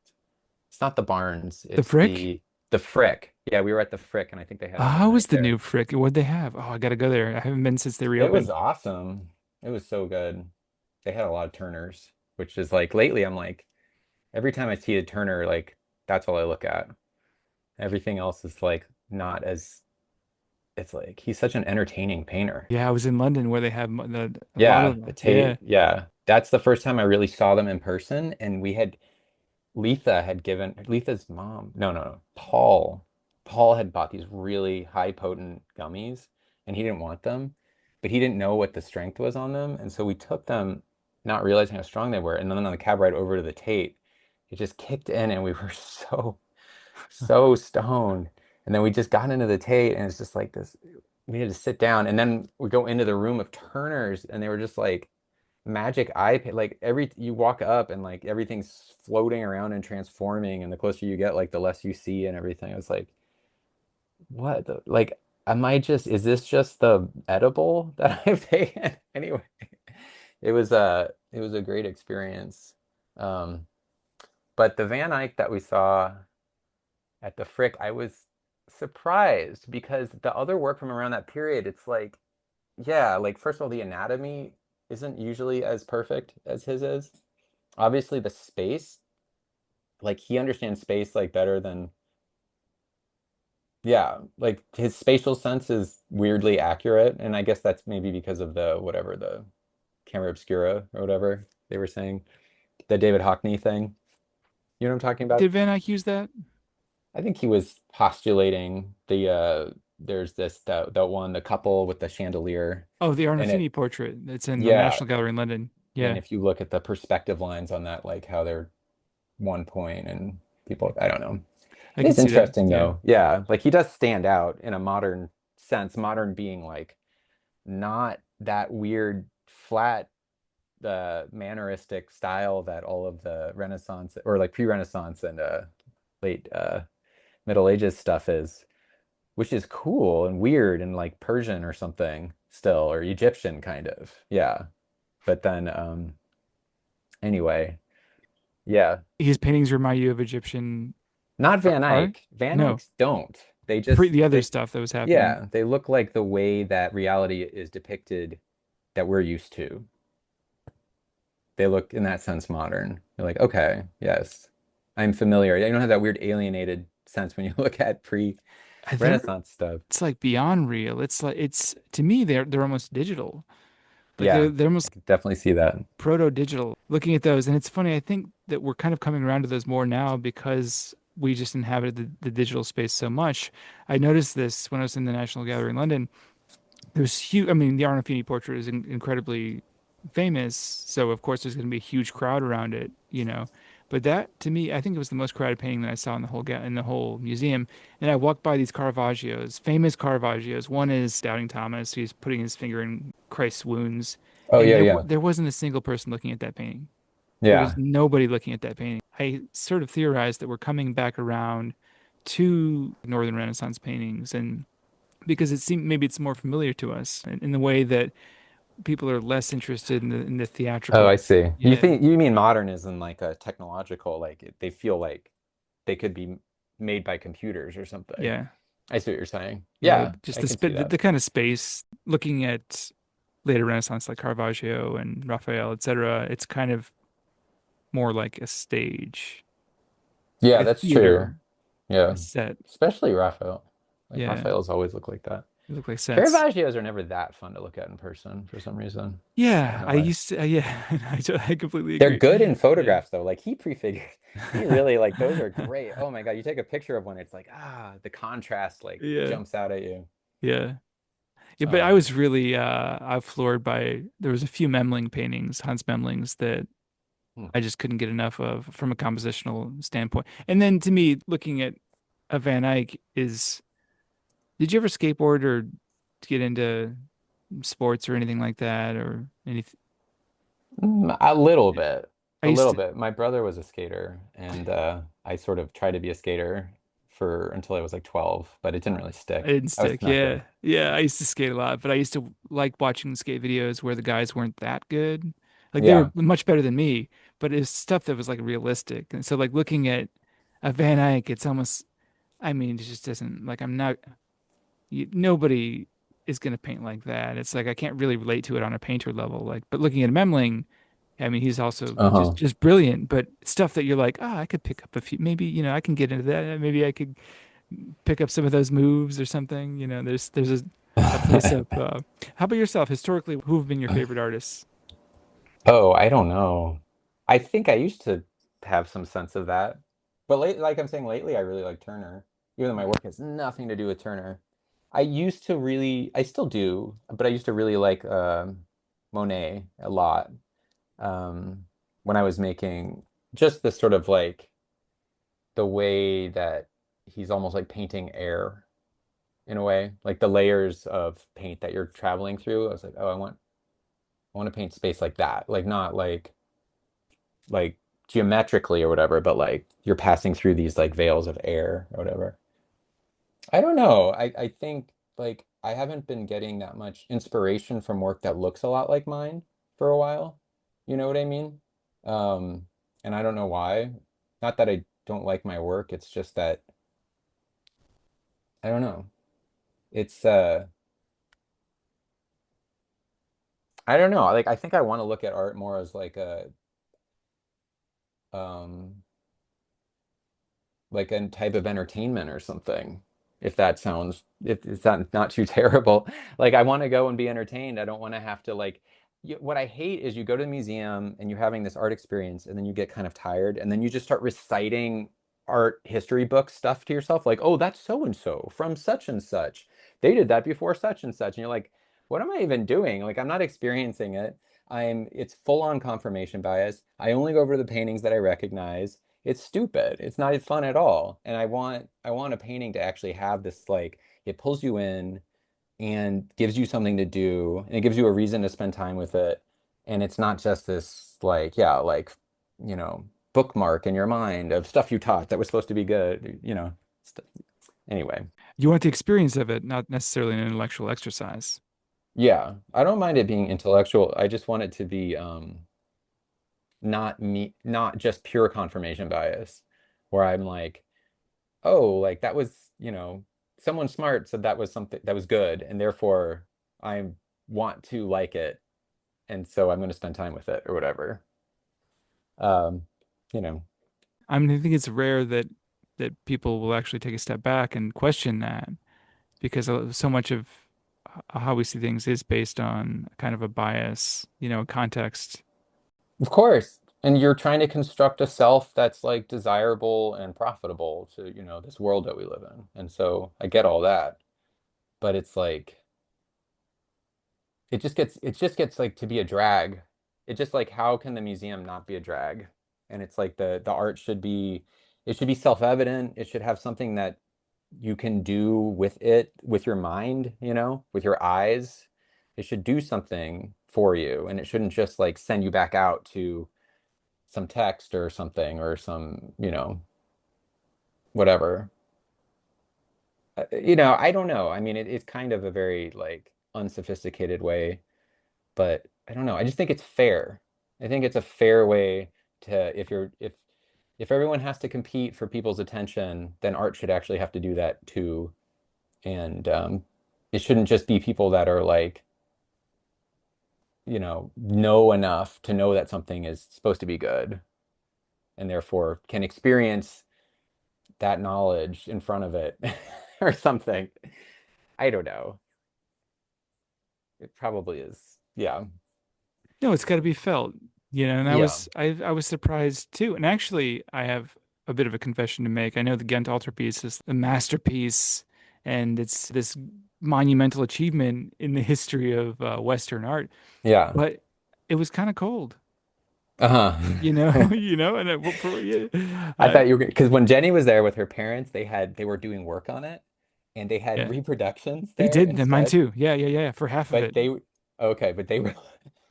Speaker 2: It's not the Barnes.
Speaker 1: The
Speaker 2: It's
Speaker 1: Frick?
Speaker 2: the Frick. Yeah, we were at the Frick, and I think they had a Van
Speaker 1: How was
Speaker 2: Eyck
Speaker 1: the
Speaker 2: there.
Speaker 1: new Frick? What'd they have? Oh, I gotta go there. I haven't been since they
Speaker 2: It was
Speaker 1: reopened.
Speaker 2: awesome. It was so good. They had a lot of Turners, which is like lately I'm like every time I see a Turner, like that's all I look at. Everything else is like not as it's like he's such an entertaining painter.
Speaker 1: Yeah, I was in London where they have a lot
Speaker 2: Yeah,
Speaker 1: of
Speaker 2: the
Speaker 1: them. Yeah.
Speaker 2: Tate. Yeah, that's the first time I really saw them in person, and we had Letha's mom. No, no, no. Paul had bought these really high potent gummies and he didn't want them, but he didn't know what the strength was on them. And so we took them, not realizing how strong they were. And then on the cab ride over to the Tate, it just kicked in and we were so stoned. And then we just got into the Tate and it's just like this. We had to sit down and then we go into the room of Turners and they were just like magic eye like every you walk up and like everything's floating around and transforming and the closer you get like the less you see and everything. It's like like am I just is this just the edible that I've taken? Anyway, it was a great experience. um but the Van Eyck that we saw at the Frick, I was surprised because the other work from around that period, it's like, yeah, like first of all, the anatomy isn't usually as perfect as his is. Obviously, the space, like he understands space like better than, yeah, like his spatial sense is weirdly accurate. And I guess that's maybe because of the whatever, the camera obscura or whatever they were saying, the David Hockney thing. You know what I'm talking about?
Speaker 1: Did Van Eyck use that?
Speaker 2: I think he was postulating there's the one, the couple with the chandelier
Speaker 1: Oh, the
Speaker 2: and it,
Speaker 1: Arnolfini portrait. It's in the
Speaker 2: yeah.
Speaker 1: National Gallery in London.
Speaker 2: And
Speaker 1: Yeah,
Speaker 2: if you look at the perspective lines on that, like how they're 1 point and people, I don't know.
Speaker 1: I
Speaker 2: It
Speaker 1: can
Speaker 2: is
Speaker 1: see that.
Speaker 2: interesting
Speaker 1: Yeah.
Speaker 2: though. Yeah. Like he does stand out in a modern sense, modern being like not that weird, flat, the manneristic style that all of the Renaissance or like pre-Renaissance and late Middle Ages stuff is, which is cool and weird and like Persian or something still, or Egyptian kind of. Yeah. But then anyway, yeah.
Speaker 1: His paintings remind you of Egyptian
Speaker 2: Not Van
Speaker 1: art?
Speaker 2: Eyck. Van
Speaker 1: No,
Speaker 2: Eyck's don't. They just
Speaker 1: the other
Speaker 2: they
Speaker 1: stuff that was happening.
Speaker 2: yeah, they look like the way that reality is depicted that we're used to. They look in that sense modern. You're like, okay, yes, I'm familiar. You don't have that weird alienated sense when you look at
Speaker 1: They're
Speaker 2: pre-Renaissance stuff.
Speaker 1: it's like beyond real. It's like it's to me they're almost digital. Like
Speaker 2: Yeah,
Speaker 1: they're
Speaker 2: I
Speaker 1: almost
Speaker 2: could definitely see that.
Speaker 1: proto-digital. Looking at those, and it's funny. I think that we're kind of coming around to those more now because we just inhabited the digital space so much. I noticed this when I was in the National Gallery in London. There's huge. I mean, the Arnolfini portrait is incredibly famous, so of course there's going to be a huge crowd around it, you know. But that, to me, I think it was the most crowded painting that I saw in in the whole museum. And I walked by these Caravaggios, famous Caravaggios. One is Doubting Thomas, he's putting his finger in Christ's wounds,
Speaker 2: Oh
Speaker 1: and
Speaker 2: yeah, yeah,
Speaker 1: there wasn't a single person looking at that painting. There was
Speaker 2: yeah.
Speaker 1: nobody looking at that painting. I sort of theorized that we're coming back around to Northern Renaissance paintings, and because it seemed maybe it's more familiar to us in the way that people are less interested in the
Speaker 2: Oh,
Speaker 1: theatrical.
Speaker 2: I see.
Speaker 1: Yeah,
Speaker 2: You mean modernism like a technological, like they feel like they could be made by computers or something.
Speaker 1: yeah,
Speaker 2: I see what you're saying.
Speaker 1: yeah.
Speaker 2: Yeah,
Speaker 1: Just
Speaker 2: I can see that.
Speaker 1: the kind of space. Looking at later Renaissance like Caravaggio and Raphael, etc. It's kind of more like a stage, like
Speaker 2: Yeah,
Speaker 1: a
Speaker 2: that's true.
Speaker 1: theater, a
Speaker 2: Yeah,
Speaker 1: set.
Speaker 2: especially Raphael. Like
Speaker 1: Yeah,
Speaker 2: Raphael's always look like that.
Speaker 1: they look like sets.
Speaker 2: Caravaggios are never that fun to look at in person for some reason. I don't
Speaker 1: Yeah,
Speaker 2: know
Speaker 1: I
Speaker 2: why.
Speaker 1: used to. Yeah, I completely
Speaker 2: They're
Speaker 1: agree.
Speaker 2: good in
Speaker 1: Yeah.
Speaker 2: photographs though. Like he prefigures, he really like those are great. Oh my God, you take a picture of one, it's like the contrast like
Speaker 1: Yeah,
Speaker 2: jumps out at you.
Speaker 1: yeah. Yeah, but I
Speaker 2: Um,
Speaker 1: was really I floored by there was a few Memling paintings, Hans Memlings that
Speaker 2: hmm.
Speaker 1: I just couldn't get enough of from a compositional standpoint. And then to me, looking at a Van Eyck is, did you ever skateboard or get into sports or anything like that or anything?
Speaker 2: A little bit.
Speaker 1: I
Speaker 2: A
Speaker 1: used
Speaker 2: little
Speaker 1: to,
Speaker 2: bit. My brother was a skater, and I sort of tried to be a skater for until I was like 12, but it didn't really
Speaker 1: I
Speaker 2: stick.
Speaker 1: didn't
Speaker 2: I was
Speaker 1: stick.
Speaker 2: not good.
Speaker 1: Yeah. Yeah. I used to skate a lot, but I used to like watching skate videos where the guys weren't that good. Like they were
Speaker 2: Yeah.
Speaker 1: much better than me, but it's stuff that was like realistic. And so like looking at a Van Eyck, it's almost, I mean, it just doesn't like I'm not nobody is going to paint like that. It's like I can't really relate to it on a painter level. Like, but looking at Memling, I mean, he's also
Speaker 2: Uh-huh.
Speaker 1: just brilliant. But stuff that you're like, ah, I could pick up a few. Maybe I can get into that. Maybe I could pick up some of those moves or something. There's a place up. How about yourself? Historically, who have been your favorite artists?
Speaker 2: Oh, I don't know. I think I used to have some sense of that. But like I'm saying lately, I really like Turner, even though my work has nothing to do with Turner. I still do, but I used to really like Monet a lot. Um, when I was making just this sort of like the way that he's almost like painting air in a way, like the layers of paint that you're traveling through. I was like, oh, I want to paint space like that, like not like geometrically or whatever, but like you're passing through these like veils of air or whatever. I don't know. I think like I haven't been getting that much inspiration from work that looks a lot like mine for a while. You know what I mean? Um, and I don't know why. Not that I don't like my work, it's just that I don't know. It's I don't know. Like I think I want to look at art more as um like a type of entertainment or something. If that sounds, if it's not too terrible. Like I want to go and be entertained. I don't want to have to like, what I hate is you go to the museum and you're having this art experience and then you get kind of tired and then you just start reciting art history book stuff to yourself. Like, oh, that's so and so from such and such. They did that before such and such. And you're like, what am I even doing? Like, I'm not experiencing it. It's full on confirmation bias. I only go over to the paintings that I recognize. It's stupid. It's not fun at all. And I want a painting to actually have this like it pulls you in and gives you something to do and it gives you a reason to spend time with it. And it's not just this like yeah, like you know, bookmark in your mind of stuff you taught that was supposed to be good, you know. Anyway,
Speaker 1: You want the experience of it, not necessarily an intellectual exercise.
Speaker 2: yeah, I don't mind it being intellectual. I just want it to be not just pure confirmation bias, where I'm like, oh, like that was, someone smart said that was something that was good, and therefore I want to like it, and so I'm going to spend time with it or whatever. Um, you know,
Speaker 1: I mean, I think it's rare that people will actually take a step back and question that because so much of how we see things is based on kind of a bias, context.
Speaker 2: of course. And you're trying to construct a self that's like desirable and profitable to, this world that we live in. And so I get all that, but it's like it just gets like to be a drag. It's just like how can the museum not be a drag? And it's like the art it should be self-evident. It should have something that you can do with it, with your mind, with your eyes. It should do something for you, and it shouldn't just like send you back out to some text or something or some, whatever. I don't know. I mean, it's kind of a very like unsophisticated way, but I don't know. I just think it's fair. I think it's a fair way to if everyone has to compete for people's attention, then art should actually have to do that too. And it shouldn't just be people that are like, know enough to know that something is supposed to be good and therefore can experience that knowledge in front of it or something. I don't know. It probably is. Yeah.
Speaker 1: No, it's got to be felt, and I
Speaker 2: Yeah.
Speaker 1: was I was surprised too. And actually, I have a bit of a confession to make. I know the Ghent altarpiece is a masterpiece, and it's this monumental achievement in the history of Western art.
Speaker 2: Yeah.
Speaker 1: But it was kind of cold,
Speaker 2: Uh-huh.
Speaker 1: and yeah,
Speaker 2: I thought you were because when Jenny was there with her parents, they were doing work on it and they had
Speaker 1: yeah,
Speaker 2: reproductions
Speaker 1: they
Speaker 2: there
Speaker 1: did. And mine
Speaker 2: instead.
Speaker 1: too. Yeah, yeah, yeah. For half of
Speaker 2: But
Speaker 1: it.
Speaker 2: they were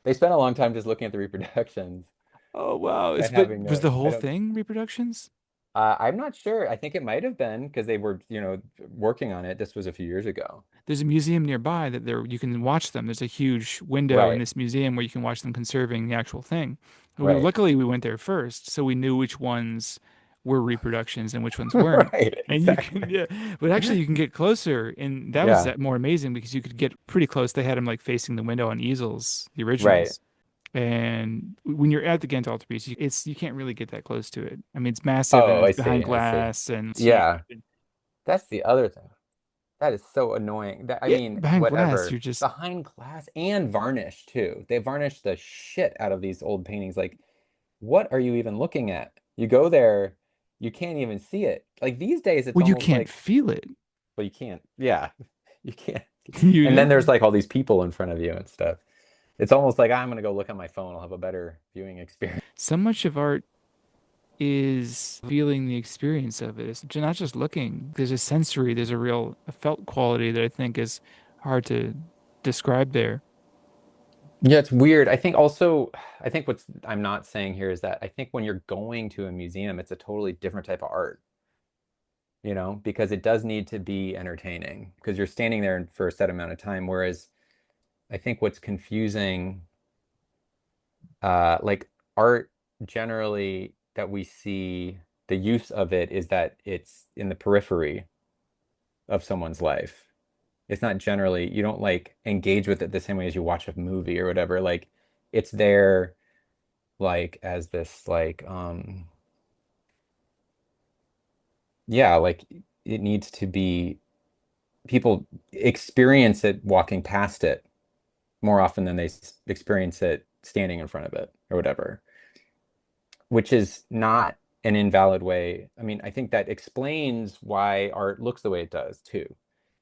Speaker 2: they spent a long time just looking at the reproductions
Speaker 1: Oh wow!
Speaker 2: and
Speaker 1: But
Speaker 2: having
Speaker 1: was
Speaker 2: no
Speaker 1: the
Speaker 2: I
Speaker 1: whole
Speaker 2: don't
Speaker 1: thing reproductions?
Speaker 2: I'm not sure. I think it might have been because they were, working on it. This was a few years ago.
Speaker 1: There's a museum nearby that there you can watch them. There's a huge window in
Speaker 2: Right.
Speaker 1: this museum where you can watch them conserving the actual thing.
Speaker 2: Right.
Speaker 1: Luckily we went there first, so we knew which ones were reproductions and which ones weren't.
Speaker 2: Right.
Speaker 1: And you can
Speaker 2: Exactly.
Speaker 1: yeah, but actually you can get closer, and that was
Speaker 2: Yeah.
Speaker 1: more amazing because you could get pretty close. They had them like facing the window on easels, the
Speaker 2: Right.
Speaker 1: originals. And when you're at the Ghent altarpiece, you can't really get that close to it. I mean, it's massive and
Speaker 2: Oh,
Speaker 1: it's
Speaker 2: I
Speaker 1: behind
Speaker 2: see. I see.
Speaker 1: glass and it's huge.
Speaker 2: Yeah. That's the other thing. That is so annoying. That I
Speaker 1: Yeah,
Speaker 2: mean,
Speaker 1: behind glass,
Speaker 2: whatever.
Speaker 1: you're just
Speaker 2: Behind glass and varnish too. They varnish the shit out of these old paintings. Like, what are you even looking at? You go there, you can't even see it. Like these days, it's
Speaker 1: well, you
Speaker 2: almost
Speaker 1: can't
Speaker 2: like,
Speaker 1: feel it.
Speaker 2: well, you can't. Yeah, you can't.
Speaker 1: You
Speaker 2: And then
Speaker 1: know?
Speaker 2: there's like all these people in front of you and stuff. It's almost like I'm gonna go look at my phone. I'll have a better viewing experience.
Speaker 1: So much of art is feeling the experience of it. It's not just looking. There's a sensory, there's a felt quality that I think is hard to describe there.
Speaker 2: Yeah, it's weird. I think what's I'm not saying here is that I think when you're going to a museum, it's a totally different type of art, because it does need to be entertaining because you're standing there for a set amount of time. Whereas I think what's confusing, like art generally that we see, the use of it is that it's in the periphery of someone's life. It's not generally, you don't like engage with it the same way as you watch a movie or whatever. Like it's there like as this like yeah, like it needs to be people experience it walking past it more often than they experience it standing in front of it or whatever, which is not an invalid way. I mean, I think that explains why art looks the way it does too.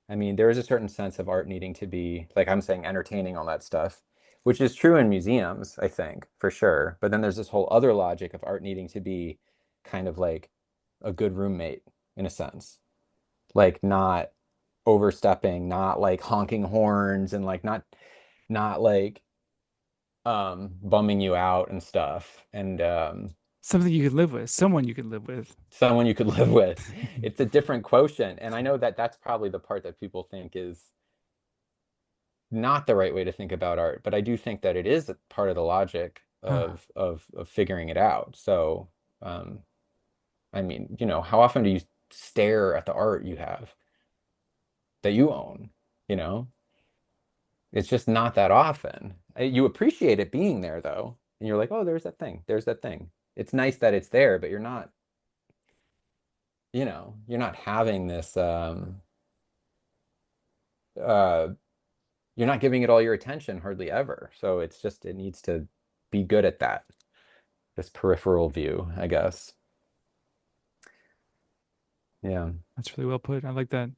Speaker 2: I mean, there is a certain sense of art needing to be, like I'm saying, entertaining, all that stuff, which is true in museums, I think, for sure. But then there's this whole other logic of art needing to be kind of like a good roommate in a sense, like not overstepping, not like honking horns and like not like bumming you out and stuff. And
Speaker 1: Something you could live with, someone you could live with.
Speaker 2: someone you could live with. It's a different quotient. And I know that that's probably the part that people think is not the right way to think about art, but I do think that it is a part of the logic
Speaker 1: Huh.
Speaker 2: of figuring it out. So, um, I mean, how often do you stare at the art you have that you own? You know, it's just not that often. You appreciate it being there though, and you're like, oh, there's that thing. There's that thing. It's nice that it's there, but you're not having this uh you're not giving it all your attention hardly ever. So it needs to be good at that, this peripheral view, I guess. Yeah.
Speaker 1: That's really well put. I like that.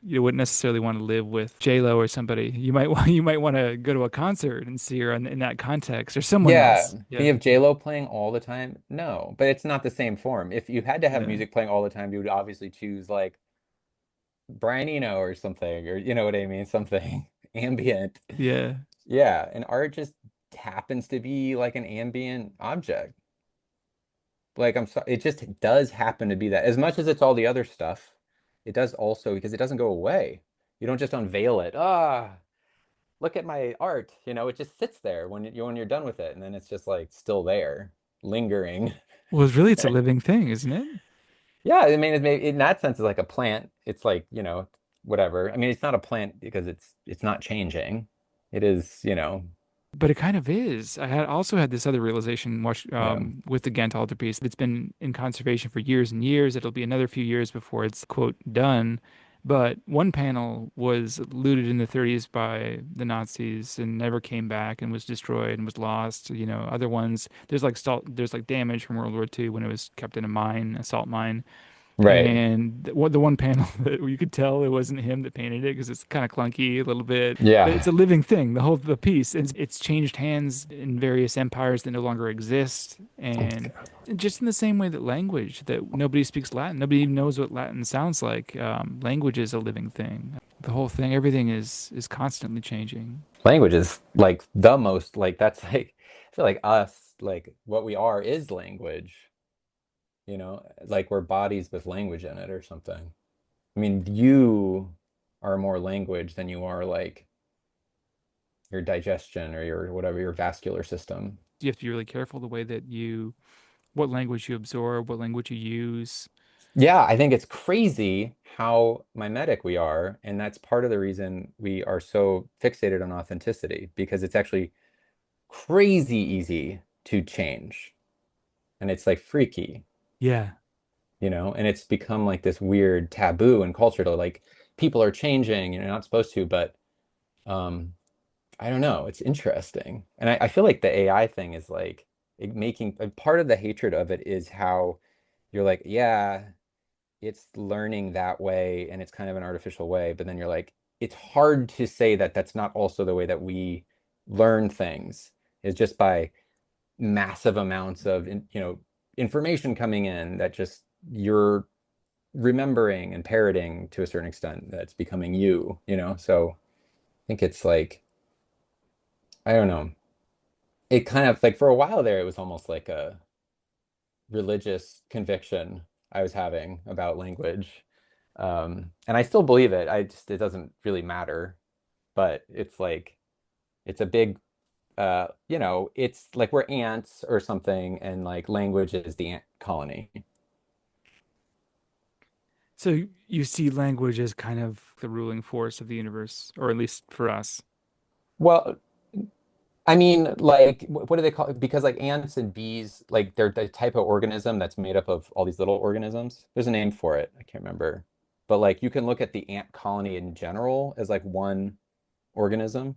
Speaker 1: You wouldn't necessarily want to live with J-Lo or somebody. You might want to go to a concert and see her in that context or someone
Speaker 2: Yeah.
Speaker 1: else.
Speaker 2: Do
Speaker 1: Yeah.
Speaker 2: you have J-Lo playing all the time? No, but it's not the same form. If you had to have
Speaker 1: Yeah.
Speaker 2: music playing all the time, you would obviously choose like Brian Eno or something, or you know what I mean? Something ambient.
Speaker 1: Yeah.
Speaker 2: Yeah. And art just happens to be like an ambient object. Like I'm sorry, it just does happen to be that. As much as it's all the other stuff, it does also because it doesn't go away. You don't just unveil it. Ah, look at my art. It just sits there when you're done with it, and then it's just like still there, lingering.
Speaker 1: Well, it's a living thing, isn't it?
Speaker 2: Yeah, I mean, in that sense, it's like a plant. It's like, whatever. I mean, it's not a plant because it's not changing. It is.
Speaker 1: But it kind of is. I had also had this other realization
Speaker 2: Yeah,
Speaker 1: with the Ghent altarpiece. It's been in conservation for years and years. It'll be another few years before it's, quote, done. But one panel was looted in the 30s by the Nazis and never came back and was destroyed and was lost. Other ones, there's like damage from World War II when it was kept in a mine, a salt mine.
Speaker 2: right.
Speaker 1: And the one panel that you could tell it wasn't him that painted it because it's kind of clunky a little bit, but it's
Speaker 2: Yeah.
Speaker 1: a living thing. The piece, it's changed hands in various empires that no longer exist, and just in the same way that language, that nobody speaks Latin, nobody even knows what Latin sounds like. Language is a living thing. The whole thing, everything is constantly changing.
Speaker 2: Language is like the most like that's like I feel like us, like what we are is language, like we're bodies with language in it or something. I mean, you are more language than you are like your digestion or your whatever, your vascular system.
Speaker 1: You have to be really careful the way what language you absorb, what language you use.
Speaker 2: Yeah, I think it's crazy how mimetic we are, and that's part of the reason we are so fixated on authenticity because it's actually crazy easy to change, and it's like freaky,
Speaker 1: Yeah.
Speaker 2: and it's become like this weird taboo in culture to like people are changing, and you're not supposed to, but um I don't know. It's interesting. And I feel like the AI thing is like making part of the hatred of it is how you're like, yeah, it's learning that way and it's kind of an artificial way. But then you're like, it's hard to say that that's not also the way that we learn things is just by massive amounts of, information coming in that just you're remembering and parroting to a certain extent that's becoming you. So I think it's like, I don't know. It kind of like for a while there, it was almost like a religious conviction I was having about language. And I still believe it. It doesn't really matter, but it's like, it's a big, it's like we're ants or something, and like language is the ant colony.
Speaker 1: So you see language as kind of the ruling force of the universe, or at least for us.
Speaker 2: Well, I mean, like, what do they call it? Because like ants and bees, like they're the type of organism that's made up of all these little organisms. There's a name for it. I can't remember. But like you can look at the ant colony in general as like one organism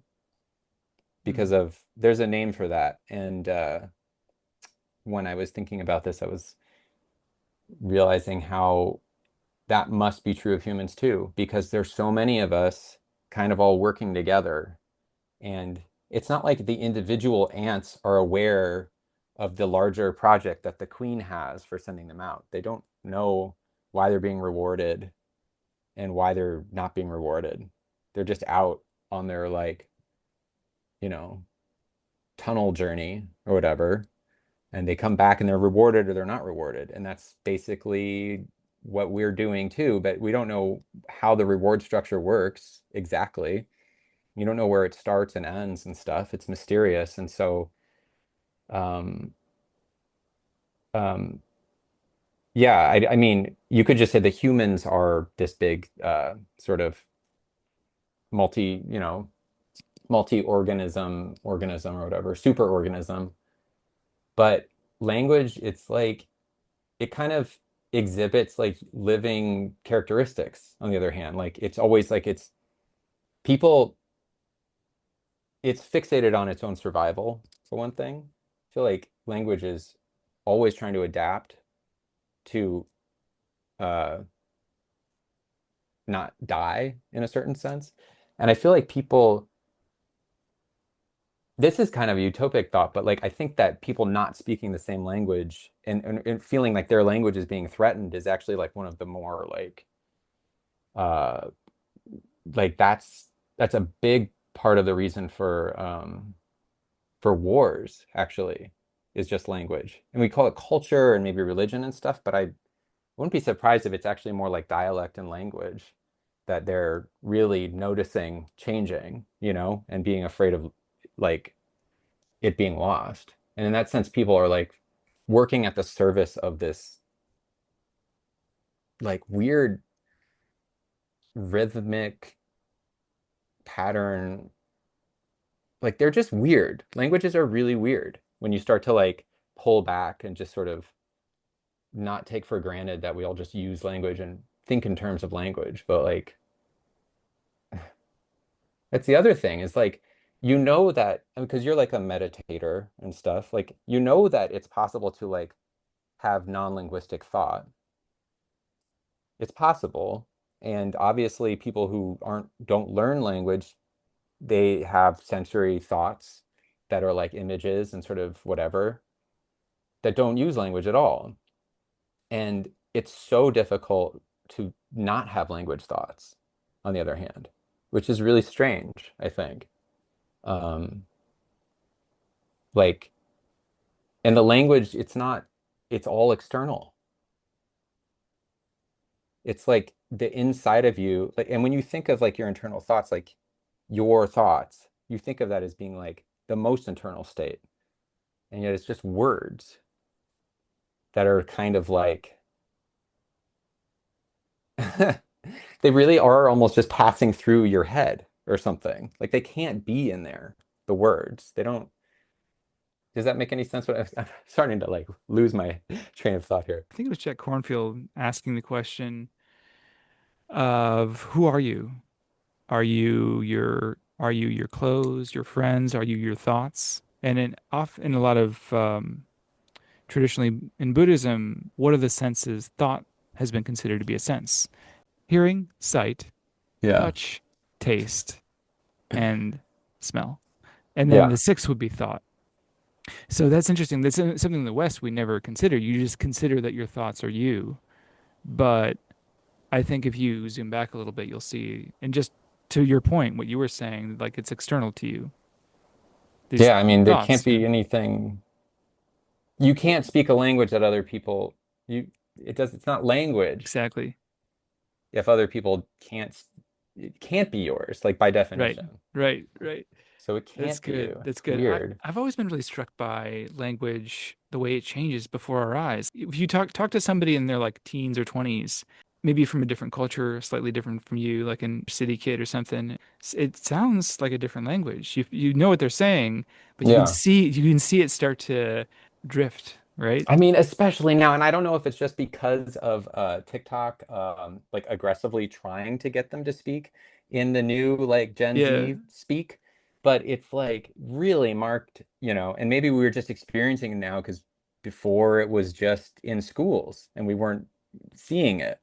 Speaker 2: because
Speaker 1: Hmm.
Speaker 2: of there's a name for that. And when I was thinking about this, I was realizing how that must be true of humans too, because there's so many of us kind of all working together. And it's not like the individual ants are aware of the larger project that the queen has for sending them out. They don't know why they're being rewarded and why they're not being rewarded. They're just out on their like, you know, tunnel journey or whatever. and they come back and they're rewarded or they're not rewarded. And that's basically what we're doing too, but we don't know how the reward structure works exactly. You don't know where it starts and ends and stuff. It's mysterious. And so, um, um, yeah, I mean, you could just say the humans are this big sort of multi, multi-organism or whatever, super organism. But language, it's like it kind of exhibits like living characteristics on the other hand. Like it's always like people, it's fixated on its own survival, for one thing. I feel like language is always trying to adapt to uh not die in a certain sense. And I feel like people, this is kind of a utopic thought, but like I think that people not speaking the same language and feeling like their language is being threatened is actually like one of the more uh like that's a big part of the reason for wars actually is just language. And we call it culture and maybe religion and stuff, but I wouldn't be surprised if it's actually more like dialect and language that they're really noticing changing, and being afraid of like it being lost. And in that sense, people are like working at the service of this like weird rhythmic pattern. Like they're just weird. Languages are really weird when you start to like pull back and just sort of not take for granted that we all just use language and think in terms of language. But like that's the other thing is like that because you're like a meditator and stuff, like that it's possible to like have non-linguistic thought. It's possible. And obviously people who don't learn language, they have sensory thoughts that are like images and sort of whatever that don't use language at all. And it's so difficult to not have language thoughts, on the other hand, which is really strange, I think. Um, like, and the language, it's all external. It's like the inside of you, like, and when you think of like your internal thoughts, like your thoughts, you think of that as being like the most internal state. And yet it's just words that are kind of like they really are almost just passing through your head or something. Like they can't be in there, the words. They don't. Does that make any sense? I'm starting to like lose my train of thought here.
Speaker 1: I think it was Jack Cornfield asking the question of who are you? Are you your clothes, your friends? Are you your thoughts? And in a lot of traditionally in Buddhism, what are the senses? Thought has been considered to be a sense. Hearing, sight,
Speaker 2: Yeah.
Speaker 1: touch, taste, and smell. And then the
Speaker 2: Yeah.
Speaker 1: sixth would be thought. So that's interesting. That's something in the West we never consider. You just consider that your thoughts are you. But I think if you zoom back a little bit, you'll see, and just to your point, what you were saying, like it's external to you. These
Speaker 2: Yeah. I mean, there can't
Speaker 1: thoughts. Yeah,
Speaker 2: be anything. You can't speak a language that other people, you, it's not language
Speaker 1: exactly.
Speaker 2: if other people it can't be yours, like by
Speaker 1: Right,
Speaker 2: definition.
Speaker 1: right.
Speaker 2: So it
Speaker 1: That's
Speaker 2: can't be
Speaker 1: good.
Speaker 2: you.
Speaker 1: That's
Speaker 2: It's
Speaker 1: good.
Speaker 2: weird.
Speaker 1: I've always been really struck by language, the way it changes before our eyes. If you talk to somebody in their like teens or 20s, maybe from a different culture, slightly different from you, like a city kid or something, it sounds like a different language. You know what they're saying, but
Speaker 2: Yeah.
Speaker 1: you can see it start to drift, right?
Speaker 2: I mean, especially now, and I don't know if it's just because of TikTok like aggressively trying to get them to speak in the new like Gen
Speaker 1: Yeah.
Speaker 2: Z speak, but it's like really marked, and maybe we were just experiencing it now because before it was just in schools and we weren't seeing it.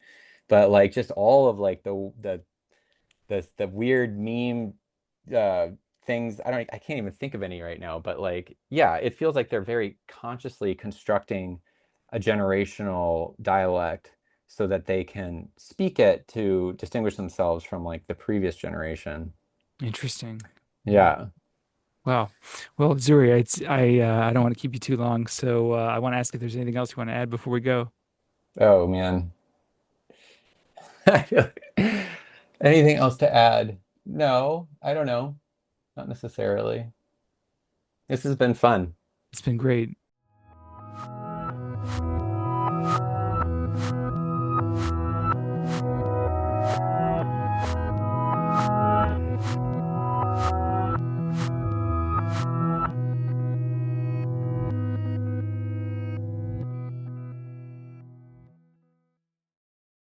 Speaker 2: But like just all of like the weird meme uh things. I can't even think of any right now, but like yeah, it feels like they're very consciously constructing a generational dialect so that they can speak it to distinguish themselves from like the previous generation.
Speaker 1: Interesting. Yeah.
Speaker 2: Yeah.
Speaker 1: Wow. Well, Zuri, I don't want to keep you too long, so I want to ask if there's anything else you want to add before we go.
Speaker 2: Oh man. I feel anything else to add? No, I don't know. Not necessarily. This has been fun.
Speaker 1: It's been great.